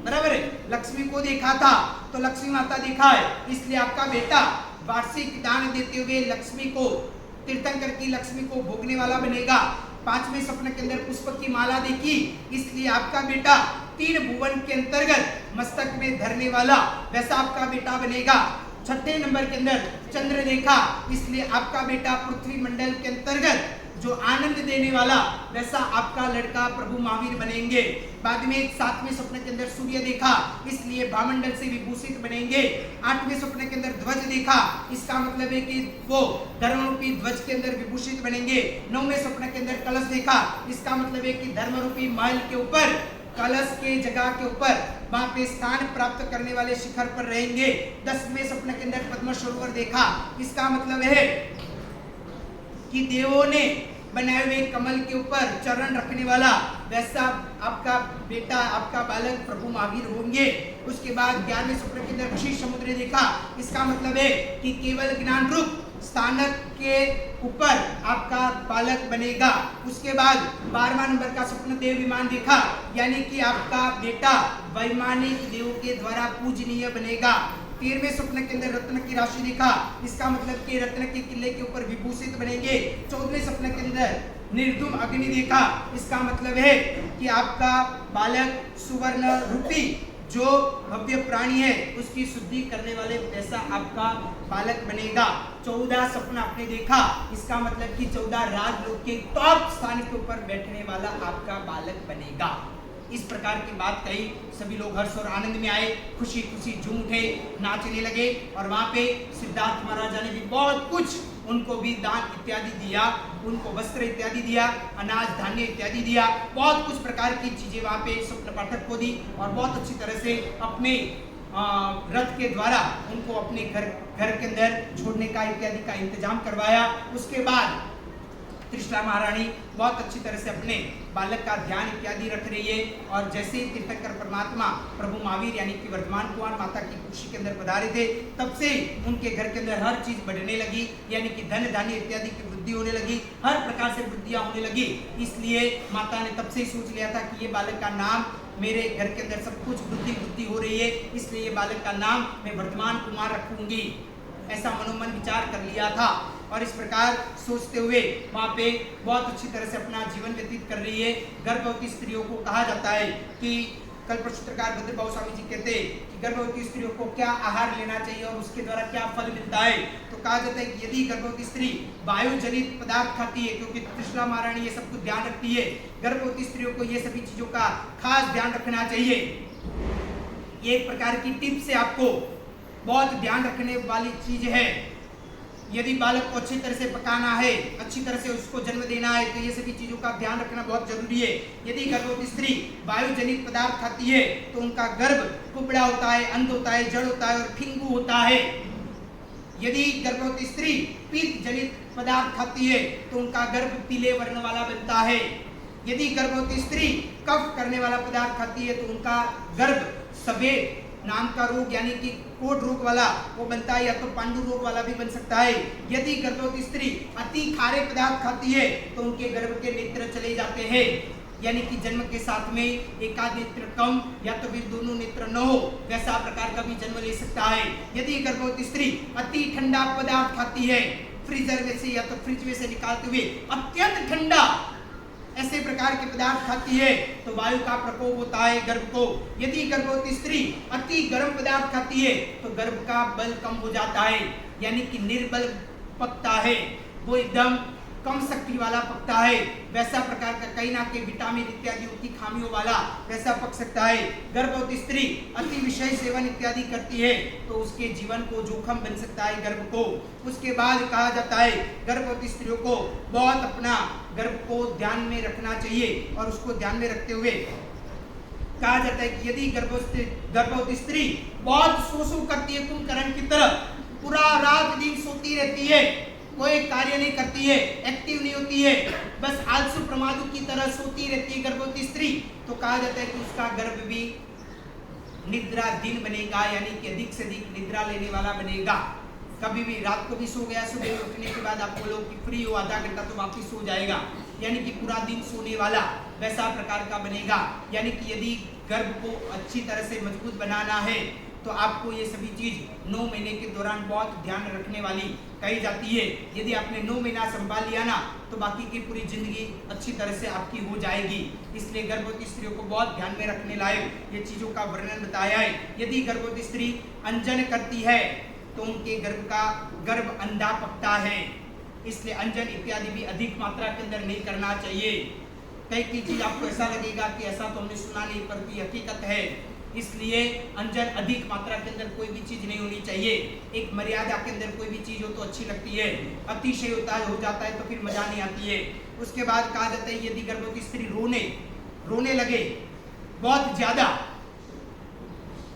बराबर है। लक्ष्मी को देखा था, तो लक्ष्मी माता देखा है, इसलिए आपका बेटा वार्षिक दान देते हुए लक्ष्मी को, तीर्थंकर की लक्ष्मी को भोगने वाला बनेगा। पांचवें स्वप्न के अंदर पुष्प की माला देखी, इसलिए आपका बेटा 3 भुवन के अंतर्गत मस्तक में धरने वाला वैसा आपका बेटा बनेगा। छठे नंबर के अंदर चंद्र देखा, इसलिए आपका बेटा पृथ्वी मंडल के अंतर्गत जो आनंद देने वाला वैसा आपका लड़का प्रभु महावीर बनेंगे। बाद में 7वें स्वप्न के अंदर सूर्य देखा, इसलिए भामंडल से विभूषित बनेंगे। 8वें स्वप्न के अंदर ध्वज देखा, इसका मतलब है कि वो धर्मरूपी ध्वज के अंदर विभूषित बनेंगे। 9वें स्वप्न के अंदर कलश देखा, इसका मतलब है कि धर्मरूपी महल के ऊपर, कलश के जगह के ऊपर वहां पे स्थान प्राप्त करने वाले शिखर पर रहेंगे। 10वें स्वप्न के अंदर पद्म सरोवर देखा, इसका मतलब है कि देवों ने बनाए हुए कमल के ऊपर चरण रखने वाला वैसा आपका बेटा, आपका बालक प्रभु महावीर होंगे। उसके बाद 11वें स्वप्न के अंदर क्षीर समुद्र देखा, इसका मतलब है कि केवल ज्ञान रूप स्थानक के ऊपर आपका बालक बनेगा। उसके बाद 12वां नंबर का स्वप्न देव विमान देखा, यानी कि आपका बेटा वैमानिक देवों के द्वारा पूजनीय बनेगा। 13वें स्वप्न के अंदर रत्न की राशि देखा, इसका मतलब कि रत्न के किले के ऊपर विभूषित बनेंगे। 14वें स्वप्न के अंदर निर्धूम अग्नि देखा, इसका मतलब है कि आपका बालक सुवर्ण रूपी जो भव्य प्राणी है उसकी शुद्धि करने वाले वैसा आपका बालक बनेगा। 14 सपना आपने देखा, इसका मतलब कि 14 राजलोक के टॉप स्थान के ऊपर बैठने वाला आपका बालक बनेगा। इस प्रकार की बात कही, सभी लोग हर्ष और आनंद में आए, खुशी खुशी झूम उठे, नाचने लगे। और वहां पे सिद्धार्थ महाराजा ने भी बहुत कुछ उनको भी दान इत्यादि दिया, उनको वस्त्र इत्यादि दिया, अनाज धान्य इत्यादि दिया, बहुत कुछ प्रकार की चीजें वहां पे स्वप्न पाठक को दी और बहुत अच्छी तरह से अपने रथ के द्वारा उनको अपने घर के अंदर छोड़ने का इत्यादि का इंतजाम करवाया। उसके बाद त्रिशला महारानी बहुत अच्छी तरह से अपने बालक का ध्यान इत्यादि रख रही है। और जैसे ही तीर्थंकर परमात्मा प्रभु महावीर यानी कि वर्धमान कुमार माता की कुशी के अंदर पधारे थे, तब से उनके घर के अंदर हर चीज बढ़ने लगी, यानी कि धन धान्य इत्यादि की वृद्धि होने लगी, हर प्रकार से वृद्धियां होने लगी। इसलिए माता ने तब से ही सोच लिया था कि ये बालक का नाम, मेरे घर के अंदर सब कुछ वृद्धि हो रही है, इसलिए ये बालक का नाम मैं वर्धमान कुमार रखूंगी, ऐसा मनोमन विचार कर लिया था। और इस प्रकार सोचते हुए वहाँ पे बहुत अच्छी तरह से अपना जीवन व्यतीत कर रही है। गर्भवती स्त्रियों को कहा जाता है कि कल्पसूत्रकार भद्रभाव स्वामी जी कहते हैं कि गर्भवती स्त्रियों को क्या आहार लेना चाहिए और उसके द्वारा क्या फल मिलता है। तो कहा जाता है कि यदि गर्भवती स्त्री वायु जनित पदार्थ खाती है, क्योंकि त्रिशला महारानी ये सब कुछ ध्यान रखती है, गर्भवती स्त्रियों को ये सभी चीजों का खास ध्यान रखना चाहिए। ये एक प्रकार की टिप से आपको बहुत ध्यान रखने वाली चीज है। यदि बालक को अच्छी तरह से पकाना है, अच्छी तरह से उसको जन्म देना है, तो ये सभी चीजों का ध्यान रखना बहुत जरूरी है। यदि गर्भवती स्त्री वायु जनित पदार्थ खाती है तो उनका गर्भ कुबड़ा होता है, अंध होता है, जड़ होता है और फिंगू होता है। यदि गर्भवती स्त्री पीत जनित पदार्थ खाती है तो उनका गर्भ पीले वर्ण वाला बनता है। यदि गर्भवती स्त्री कफ करने वाला पदार्थ खाती है तो उनका गर्भ सफेद नाम का रोग यानी कि कोढ़ रोग वाला वो बनता है, या तो पांडु रोग वाला भी बन सकता है। यदि गर्भवती स्त्री अति खारे पदार्थ खाती है तो उनके गर्भ के नेत्र चले जाते हैं, यानी कि जन्म के साथ में एकाध नेत्र कम या तो फिर दोनों नेत्र न हो, वैसा प्रकार का भी जन्म ले सकता है। यदि गर्भवती स्त्री अति ठंडा पदार्थ खाती है, फ्रीजर में से या तो फ्रिज में से निकालते हुए अत्यंत ठंडा, ऐसे प्रकार प्रकार के पदार्थ खाती है तो वायु का प्रकोप होता है गर्भ को। यदि गर्भवती स्त्री अति गर्म पदार्थ खाती है तो गर्भ का बल कम हो जाता है, यानी कि निर्बल पकता है, वो एकदम कम शक्ति वाला पकता है। वैसा प्रकार का कहीं ना कहीं विटामिन इत्यादि की खामियों वाला वैसा पक सकता है। गर्भवती स्त्री अति विषय सेवन इत्यादि करती है तो उसके जीवन को जोखिम बन सकता है गर्भ को। उसके बाद कहा जाता है गर्भवती स्त्रियों को बहुत अपना गर्भ को ध्यान में रखना चाहिए, और उसको ध्यान में रखते हुए कहा जाता है कि यदि गर्भवती स्त्री बहुत सो करती है कुंभकर्ण की तरह, पूरा रात दिन सोती रहती है, कोई कार्य नहीं करती है, एक्टिव नहीं होती है, बस आलसू प्रमादु की तरह सोती रहती है गर्भवती स्त्री, तो कहा जाता है कि उसका गर्भ भी निद्रा दिन बनेगा, यानी कि अधिक से अधिक निद्रा लेने वाला बनेगा। कभी भी रात को भी सो गया, सुबह उठने के बाद आप बोलो कि फ्री हो आधा घंटा तो वापिस सो जाएगा, यानी कि पूरा दिन सोने वाला वैसा प्रकार का बनेगा। यानी कि यदि गर्भ को अच्छी तरह से मजबूत बनाना है तो आपको ये सभी चीज 9 महीने के दौरान बहुत ध्यान रखने वाली कही जाती है। यदि आपने 9 महीना संभाल लिया ना तो बाकी की पूरी जिंदगी अच्छी तरह से आपकी हो जाएगी। इसलिए गर्भवती स्त्रियों को बहुत ध्यान में रखने लायक ये चीजों का वर्णन बताया है। यदि गर्भवती स्त्री अंजन करती है तो उनके गर्भ अंडा पकता है, इसलिए अंजन इत्यादि भी अधिक मात्रा के अंदर नहीं करना चाहिए। कई चीज आपको ऐसा लगेगा कि ऐसा तो हमने सुना नहीं, पर भी हकीकत है। इसलिए अंजन अधिक मात्रा के अंदर कोई भी चीज नहीं होनी चाहिए। एक मर्यादा के अंदर कोई भी चीज हो तो अच्छी लगती है, अतिशय हो जाता है तो फिर मजा नहीं आती है। उसके बाद कहा जाता है यदि गर्भवती स्त्री रोने लगे बहुत ज्यादा,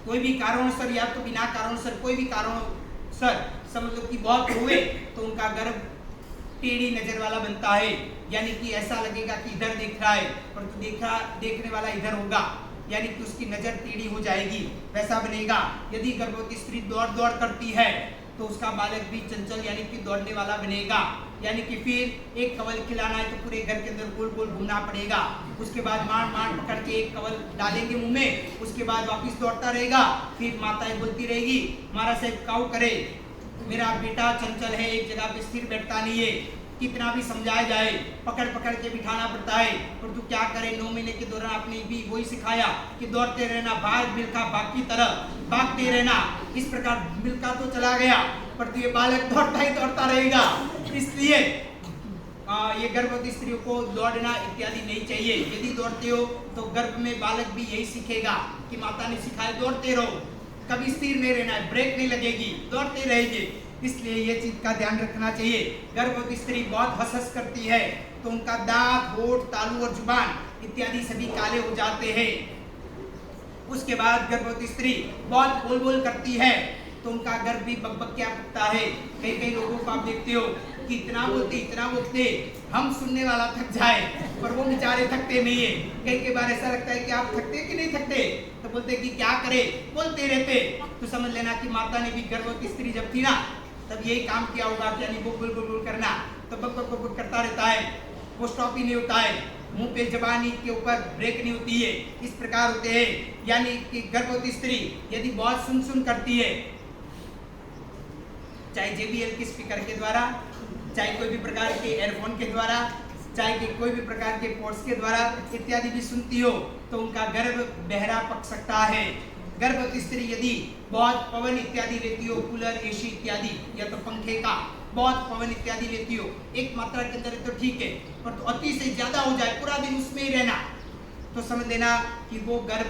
कोई भी कारणों या तो बिना कारणों कोई भी कारणों समझ लो कि बहुत रोए तो उनका गर्भ टेढ़ी नजर वाला बनता है, यानी कि ऐसा लगेगा कि इधर देख रहा है पर देखने वाला इधर होगा, यानी कि उसकी नजर टेढ़ी हो जाएगी, वैसा बनेगा। यदि गर्भवती स्त्री दौड़ करती है तो उसका बालक भी चंचल यानी कि दौड़ने वाला बनेगा, यानी कि फिर एक कवल खिलाना है तो पूरे घर के अंदर गोल गोल घूमना पड़ेगा। उसके बाद मार पकड़ के एक कवल डालेंगे मुंह में, उसके बाद वापिस दौड़ता रहेगा। फिर माताएं बोलती रहेगी मारा साहब काऊ करे, मेरा बेटा चंचल है, एक जगह पे स्थिर बैठता नहीं है, कितना भी समझाया जाए पकड़ के बिठाना पड़ता है। पर तू क्या करे, 9 महीने के दौरान आपने भी वही सिखाया कि दौड़ते रहना, भाग की तरह भागते रहना। इस प्रकार मिल्खा तो चला गया पर तू ये बालक दौड़ता ही दौड़ता रहेगा। इसलिए ये गर्भवती स्त्रियों को दौड़ना इत्यादि नहीं चाहिए। यदि दौड़ते हो तो गर्भ में बालक भी यही सीखेगा कि माता ने सिखाया दौड़ते रहो, कभी स्थिर नहीं रहना है, ब्रेक नहीं लगेगी, दौड़ते रहेंगे। इसलिए ये चीज का ध्यान रखना चाहिए। गर्भवती स्त्री बहुत हंस करती है तो उनका दांत, होठ, तालू और जुबान इत्यादि सभी काले हो जाते हैं। उसके बाद गर्भवती स्त्री बहुत बोल करती है तो उनका गर्भ भी बकबकिया पकता है। कई लोगों को आप देखते हो कि इतना बोलते हम सुनने वाला थक जाए पर वो बेचारे थकते नहीं है। कई बार ऐसा लगता है कि आप थकते कि नहीं थकते, तो बोलते कि क्या करे, बोलते रहते। तो समझ लेना कि माता ने भी गर्भवती स्त्री जब थी ना तब यही काम किया होगा, यानी बोल करना, तो बक करता रहता है, वो स्टॉप ही नहीं होता है, मुंह पे जबानी के ऊपर ब्रेक नहीं होती है। इस प्रकार होते हैं, यानी कि गर्भवती स्त्री यदि बहुत सुन करती है, चाहे JBL के स्पीकर के द्वारा, चाहे कोई भी प्रकार के एयरफोन के द्वारा, चाहे कि कोई भी प्रकार के पोर्ट्स के द्वारा इत्यादि भी सुनती हो तो उनका गर्भ बहरा पक सकता है। गर्भवती स्त्री यदि बहुत पवन इत्यादि लेती हो, कूलर, AC इत्यादि या तो पंखे का बहुत पवन इत्यादि लेती हो, एक मात्रा के अंदर तो ठीक है, पर तो अति से ज्यादा हो जाए, पूरा दिन उसमें ही रहना, तो समझ लेना कि वो गर्भ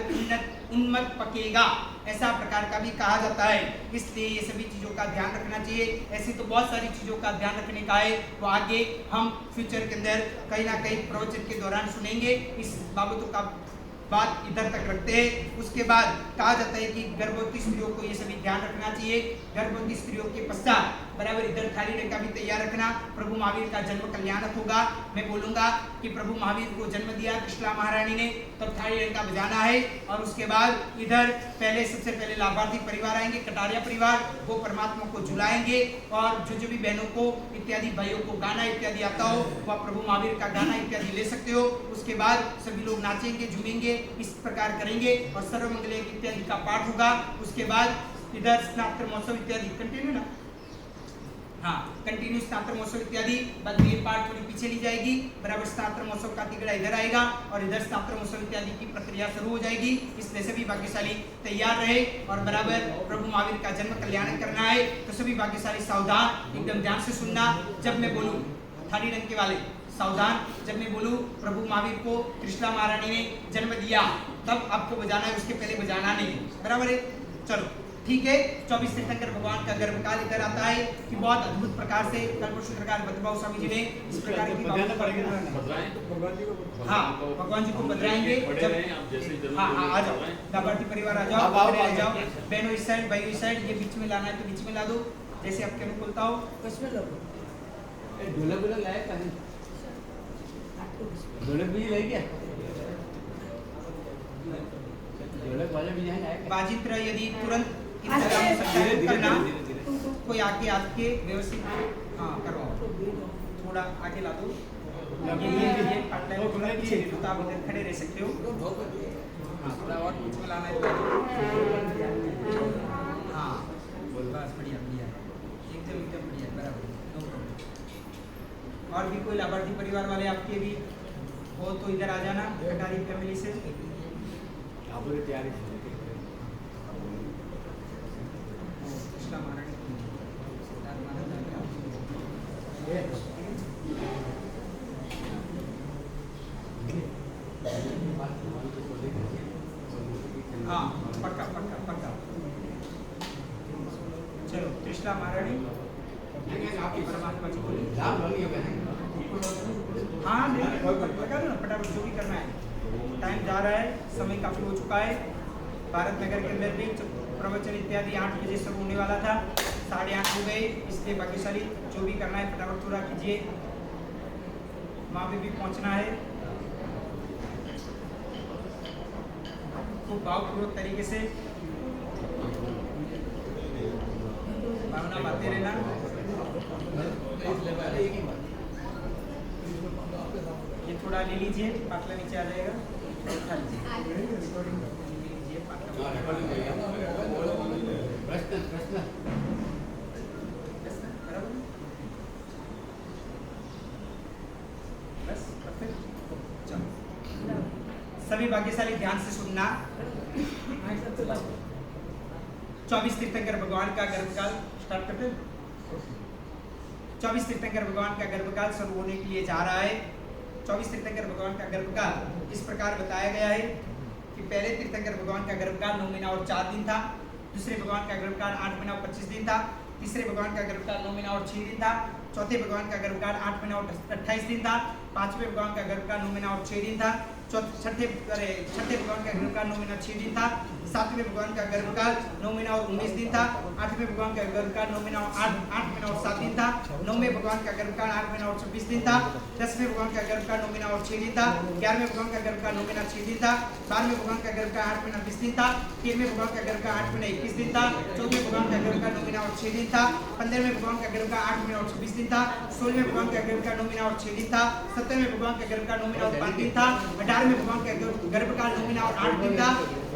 उन्मत्त पकेगा, ऐसा प्रकार का भी कहा जाता है। इसलिए ये सभी चीज़ों का ध्यान रखना चाहिए। ऐसी तो बहुत सारी चीज़ों का ध्यान रखने का है, वो आगे हम फ्यूचर के अंदर कहीं ना कहीं प्रवचन के दौरान सुनेंगे। इस बाबतों का बात इधर तक रखते हैं। उसके बाद कहा जाता है कि गर्भवती स्त्रियों को ये सभी ध्यान रखना चाहिए। गर्भवती स्त्रियों के पश्चात बराबर इधर थाली रेखा भी तैयार रखना। प्रभु महावीर का जन्म कल्याणक होगा। मैं बोलूंगा कि प्रभु महावीर को जन्म दिया कृष्णा महारानी ने, तब थाली रेखा बजाना है। और उसके बाद इधर सबसे पहले लाभार्थी परिवार आएंगे, कटारिया परिवार, वो परमात्मा को झुलाएंगे। और जो भी बहनों को इत्यादि भाइयों को गाना इत्यादि आता हो वह प्रभु महावीर का गाना इत्यादि ले सकते हो। उसके बाद सभी लोग नाचेंगे, झूमेंगे, इस प्रकार करेंगे और सर्वमंगल इत्यादि का पाठ होगा। उसके बाद इधर स्नातक महोत्सव इत्यादि कंटिन्यू ना हाँ कंटिन्यू स्नातक महोत्सव इत्यादि। बाद मेन पार्ट थोड़ी पीछे ली जाएगी, बराबर स्नातक महोत्सव का तिगड़ा इधर आएगा और इधर स्नातक महोत्सव इत्यादि की प्रक्रिया शुरू हो जाएगी। इसलिए सभी भाग्यशाली तैयार रहे और बराबर प्रभु महावीर का जन्म कल्याण करना है तो सभी भाग्यशाली सावधान, एकदम ध्यान से सुनना। जब मैं बोलूं थाली रंग के वाले सावधान, जब मैं बोलूं प्रभु महावीर को त्रिशला महारानी ने जन्म दिया तब आपको बजाना है, उसके पहले बजाना नहीं, बराबर है। चलो ठीक है। 24 तीर्थंकर भगवान का गर्भकाल इधर आता है कि बहुत अद्भुत प्रकार से कल्प सूत्रकार बद्रबाहु स्वामी जी ने इस प्रकार की हाँ भगवान जी को बदलाएंगे। जब हाँ हाँ आ जाओ, लाभार्थी परिवार आ जाओ, आ जाओ, बहनों इस साइड, भाइयों इस साइड, ये बीच में लाना है तो बीच में ला दो, जैसे आपके अनुकूलता हो। किसमें लो? ढोलक वोलक लाए कहीं? ढोलक भी ले गया? ढोलक वाले भी यहाँ लाए क्या? बाजिंत्र यदि तुरंत करना, कोई आके व्यवस्थित हाँ करवाओ, थोड़ा आगे ला दो। ये पार्टलाइन थोड़ा पीछे ले लो तो आप इधर खड़े रह सकते हो। हाँ थोड़ा और बीच में लाना है तो हाँ बस बढ़िया बढ़िया, एकदम एकदम बढ़िया, बराबर, नो प्रॉब्लम। और भी कोई लाभार्थी परिवार वाले आपके भी हो तो इधर आ जाना, कटारी फैमिली से। तैयारी हाँ पक्का पक्का पक्का। चलो त्रिशला महारानी परमात्मा जी बोले हाँ पक्का ना, फटाफट जो भी करना है। टाइम जा रहा है, समय काफी हो चुका है। भारत नगर के अंदर भी प्रवचन इत्यादि 8 बजे शुरू होने वाला था, 8:30 हो गए। इसलिए भाग्यशाली जो भी करना है फटाफट पूरा कीजिए, वहाँ पे भी पहुँचना है। खूब भावपूर्वक तरीके से भावना बांधते रहना। ये थोड़ा ले लीजिए, पाटला नीचे आ जाएगा, उठा लीजिए प्रश्न बस परफेक्ट। चलो सभी भाग्यशाली ध्यान से सुनना। 24 तीर्थंकर भगवान का गर्भकाल स्टार्ट करते हैं। 24 तीर्थंकर भगवान का गर्भकाल शुरू होने के लिए जा रहा है। 24 तीर्थंकर भगवान का गर्भकाल इस प्रकार बताया गया है कि पहले तीर्थंकर भगवान का गर्भकाल 9 महीना और 4 दिन था। दूसरे भगवान का गर्भकाल 8 महीना और 25 दिन था। तीसरे भगवान का गर्भकाल 9 महीना और 6 दिन था। चौथे भगवान का गर्भकाल 8 महीना और 28 दिन था। पांचवें भगवान का गर्भकाल 9 महीना और 6 दिन था। छठे भगवान का गर्भकाल 9 महीना 6 दिन था। सातवें भगवान का गर्भकाल 9 महीना और 19 दिन था। आठवें भगवान का गर्भकाल 9 महीना और 8 महीना और 7 दिन था। नौवें भगवान का गर्भकाल 8 महीना और 26 दिन था। 10वें भगवान का गर्भकाल 9 महीना और 6 दिन था। 11वें भगवान का गर्भकाल 9 महीना 6 दिन था। 12वें भगवान का गर्भकाल 8 महीना 20 दिन था। 13वें भगवान का गर्भकाल 8 महीना 21 दिन था। 14वें भगवान का गर्भकाल 9 महीना और 6 दिन था। 15वें भगवान का गर्भकाल 8 महीना और 26 दिन था। 16वें भगवान का गर्भकाल 9 महीना और 6 दिन था। 17वें भगवान का गर्भकाल 9 महीना और 5 दिन था। 18वें भगवान का गर्भकाल 9 महीना और 8 दिन था।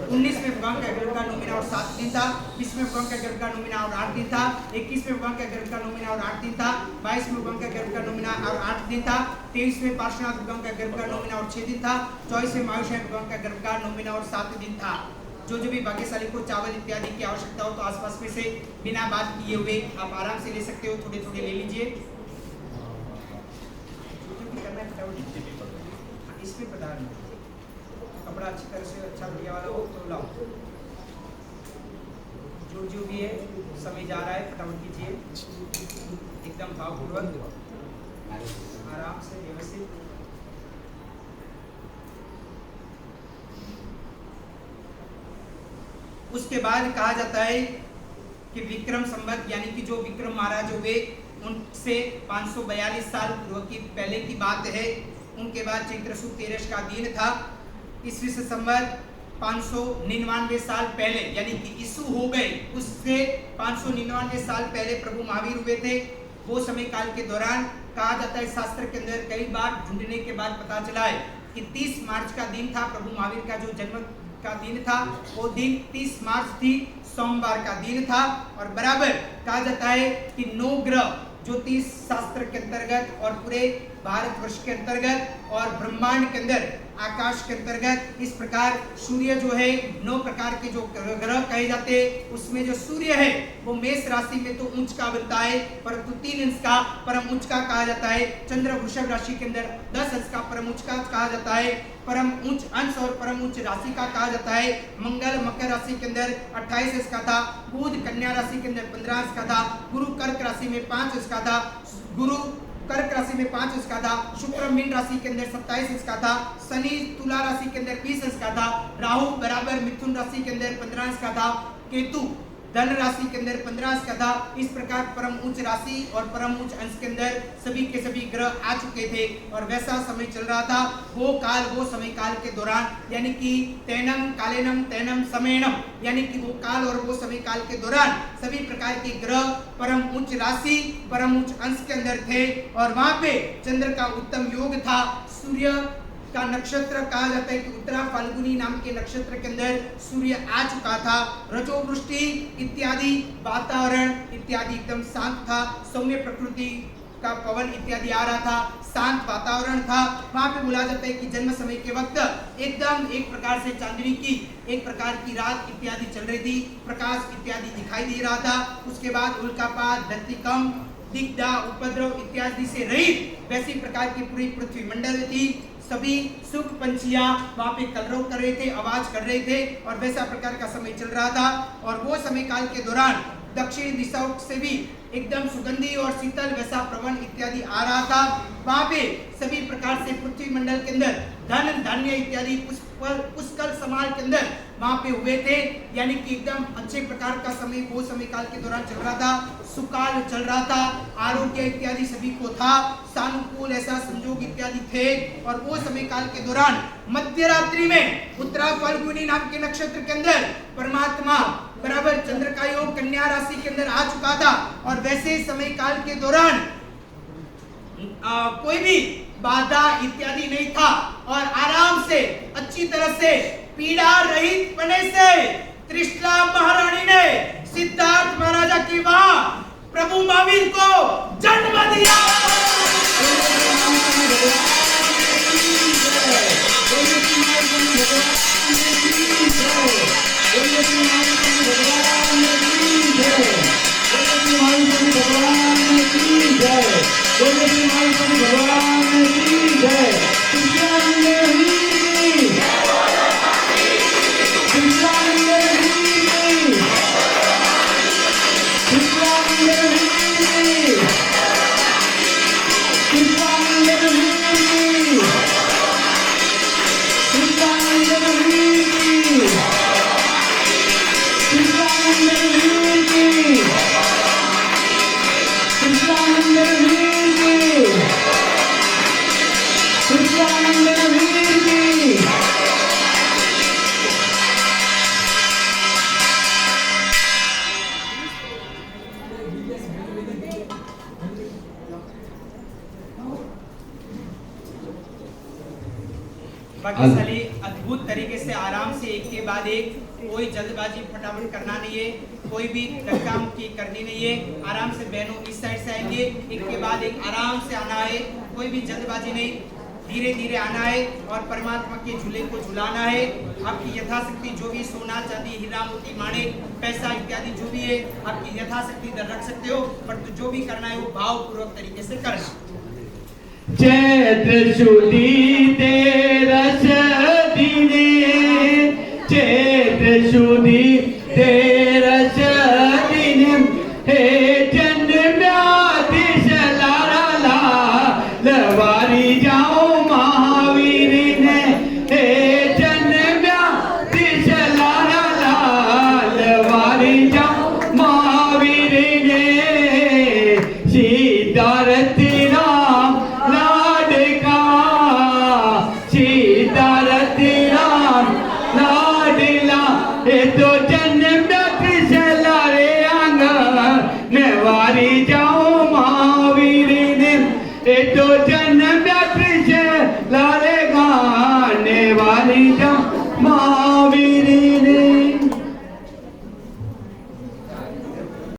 19वें भगवान का गर्भकाल 9 महीना और 7 दिन था। 20वें भगवान का गर्भकाल 9 महीना और 8 दिन था। 21वें भगवान का गर्भकाल 9 महीना और 8 दिन था। 22वें भगवान का गर्भकाल 9 महीना और 8 दिन था। 23वें पार्श्वनाथ भगवान का गर्भकाल 9 महीना और 6 दिन था। 24वें महाशय भगवान का गर्भकाल 9 महीना और 7 दिन था। जो भी भाग्यशाली को चावल इत्यादि की आवश्यकता हो तो आसपास में से बिना बात किए हुए आप आराम से ले सकते हो, थोड़े थोड़े ले लीजिए। इसमें पधारना, कपड़ा अच्छी तरह से अच्छा बढ़िया वाला हो तो लाओ। जो भी है समय जा रहा है, फटाफट कीजिए एकदम भावपूर्वक, आराम से, व्यवस्थित। उसके बाद कहा जाता है कि विक्रम संवत यानी कि जो विक्रम महाराज हुए उनसे 542 साल पूर्व की पहले की बात है। उनके बाद चैत्र शुक्ल 13 का दिन था। ईस्वी से संवत 599 साल पहले यानी कि ईसु हो गए, उससे 599 साल पहले प्रभु महावीर हुए थे। वो समय काल के दौरान कहा जाता है शास्त्र के अंदर कई बार ढूंढने के बाद पता चला है कि 30 मार्च का दिन था प्रभु महावीर का जो जन्म का दिन था। वो दिन 30 मार्च थी, सोमवार का दिन था। और बराबर कहा जाता है कि 9 ग्रह ज्योतिष शास्त्र के अंतर्गत और पूरे भारतवर्ष के अंतर्गत और ब्रह्मांड के अंदर आकाश के अंतर्गत इस प्रकार सूर्य जो है 9 प्रकार के जो ग्रह कहे जाते हैं उसमें जो सूर्य है वो मेष राशि में तो उच्च का बनता है, परंतु 3 अंश का परम उच्च का कहा जाता है। चंद्र वृषभ राशि के अंदर 10 अंश का परम उच्च का कहा जाता है, परम उच्च अंश और परम उच्च राशि का कहा जाता है। मंगल मकर राशि के अंदर 28 अंश का था, बुध कन्या राशि के अंदर 15 अंश का था, गुरु कर्क राशि में 5 अंश का था, गुरु कर्क राशि में 5 अंश का था, शुक्र मीन राशि के अंदर 27 अंश का था, शनि तुला राशि के अंदर 20 अंश का था, राहु बराबर मिथुन राशि के अंदर 15 अंश का था, केतु धन राशि के अंदर 15 अंश का था। इस प्रकार परम उच्च राशि और परम उच्च अंश के अंदर सभी के सभी ग्रह आ चुके थे और वैसा समय चल रहा था। वो समय काल के दौरान यानी कि तैनम कालेनम तैनम समेनम यानी कि वो काल और वो समय काल के दौरान सभी प्रकार के ग्रह परम उच्च राशि परम उच्च अंश के अंदर थे और वहां पे चंद्र का उत्तम योग था। सूर्य का नक्षत्र कहा जाता है कि उत्तरा फाल्गुनी नाम के नक्षत्र के अंदर सूर्य आ चुका था। रजो वृष्टि इत्यादि वातावरण इत्यादि एकदम शांत था, सौम्य प्रकृति का पवन इत्यादि आ रहा था, शांत वातावरण था। वहां पे बोला जाता है कि जन्म समय के वक्त एकदम एक प्रकार से चांदनी की एक प्रकार की रात इत्यादि चल रही थी, प्रकाश इत्यादि दिखाई दे रहा था। उसके बाद उल्कापात धरतीकंप दिग्धा उपद्रव इत्यादि से रहित वैसी प्रकार की पूरी पृथ्वी मंडल थी। सभी सुख पंछियां वहां पे कलरव कर रहे थे, आवाज कर रहे थे और वैसा प्रकार का समय चल रहा था। और वो समय काल के दौरान दक्षिण दिशाओं से भी एकदम सुगंधी और शीतल वैसा प्रवन इत्यादि आ रहा था। वहां पे सभी प्रकार से पृथ्वी मंडल के अंदर धन धान्य इत्यादि पुष्कल समाल के अंदर वहां पे हुए थे, यानी कि एकदम अच्छे प्रकार का समय वो समय काल के दौरान चल रहा था। सुकाल चल रहा था, आरोग्य इत्यादि सभी को था, सानुकूल ऐसा संयोग इत्यादि थे। और वो समय काल के दौरान मध्य रात्रि में उत्तरा फाल्गुनी नाम के नक्षत्र के अंदर परमात्मा बराबर चंद्र का योग कन्या राशि के अंदर आ चुका था और वैसे समय काल के दौरान कोई भी बाधा इत्यादि नहीं था और आराम से अच्छी तरह से पीड़ा रहित बने से त्रिशला महारानी ने सिद्धार्थ महाराजा की वहां प्रभु महावीर को जन्म दिया। भाग्यशाली अद्भुत तरीके से आराम से एक के बाद एक, कोई जल्दबाजी फटाफट करना नहीं है, कोई भी धक्का मुक्की करनी नहीं है। आराम से बहनों इस साइड से आएंगे, एक के बाद एक आराम से आना है, कोई भी जल्दबाजी नहीं, धीरे धीरे आना है और परमात्मा के झूले को झुलाना है। आपकी यथाशक्ति जो भी सोना चांदी हीरा मोती माणिक पैसा इत्यादि जो भी है आपकी यथाशक्ति इधर रख सकते हो, पर तो जो भी करना है वो भावपूर्वक तरीके से करना। चैत्र शुद्धि तेरस दिने, चैत्र शुद्धि तेरस दिन, हे जन्म्याति लाला लवारी जाओ महावीर ने, हे जन्म्याति लाला लवारी जाओ महावीर ने। सिद्धार्थ राम लाडका, सिद्धार्थ राम लाडला, ये तो जन्म्याति रे आंगन नवारी जाओ महावीर ने, ये तो जन्म्याति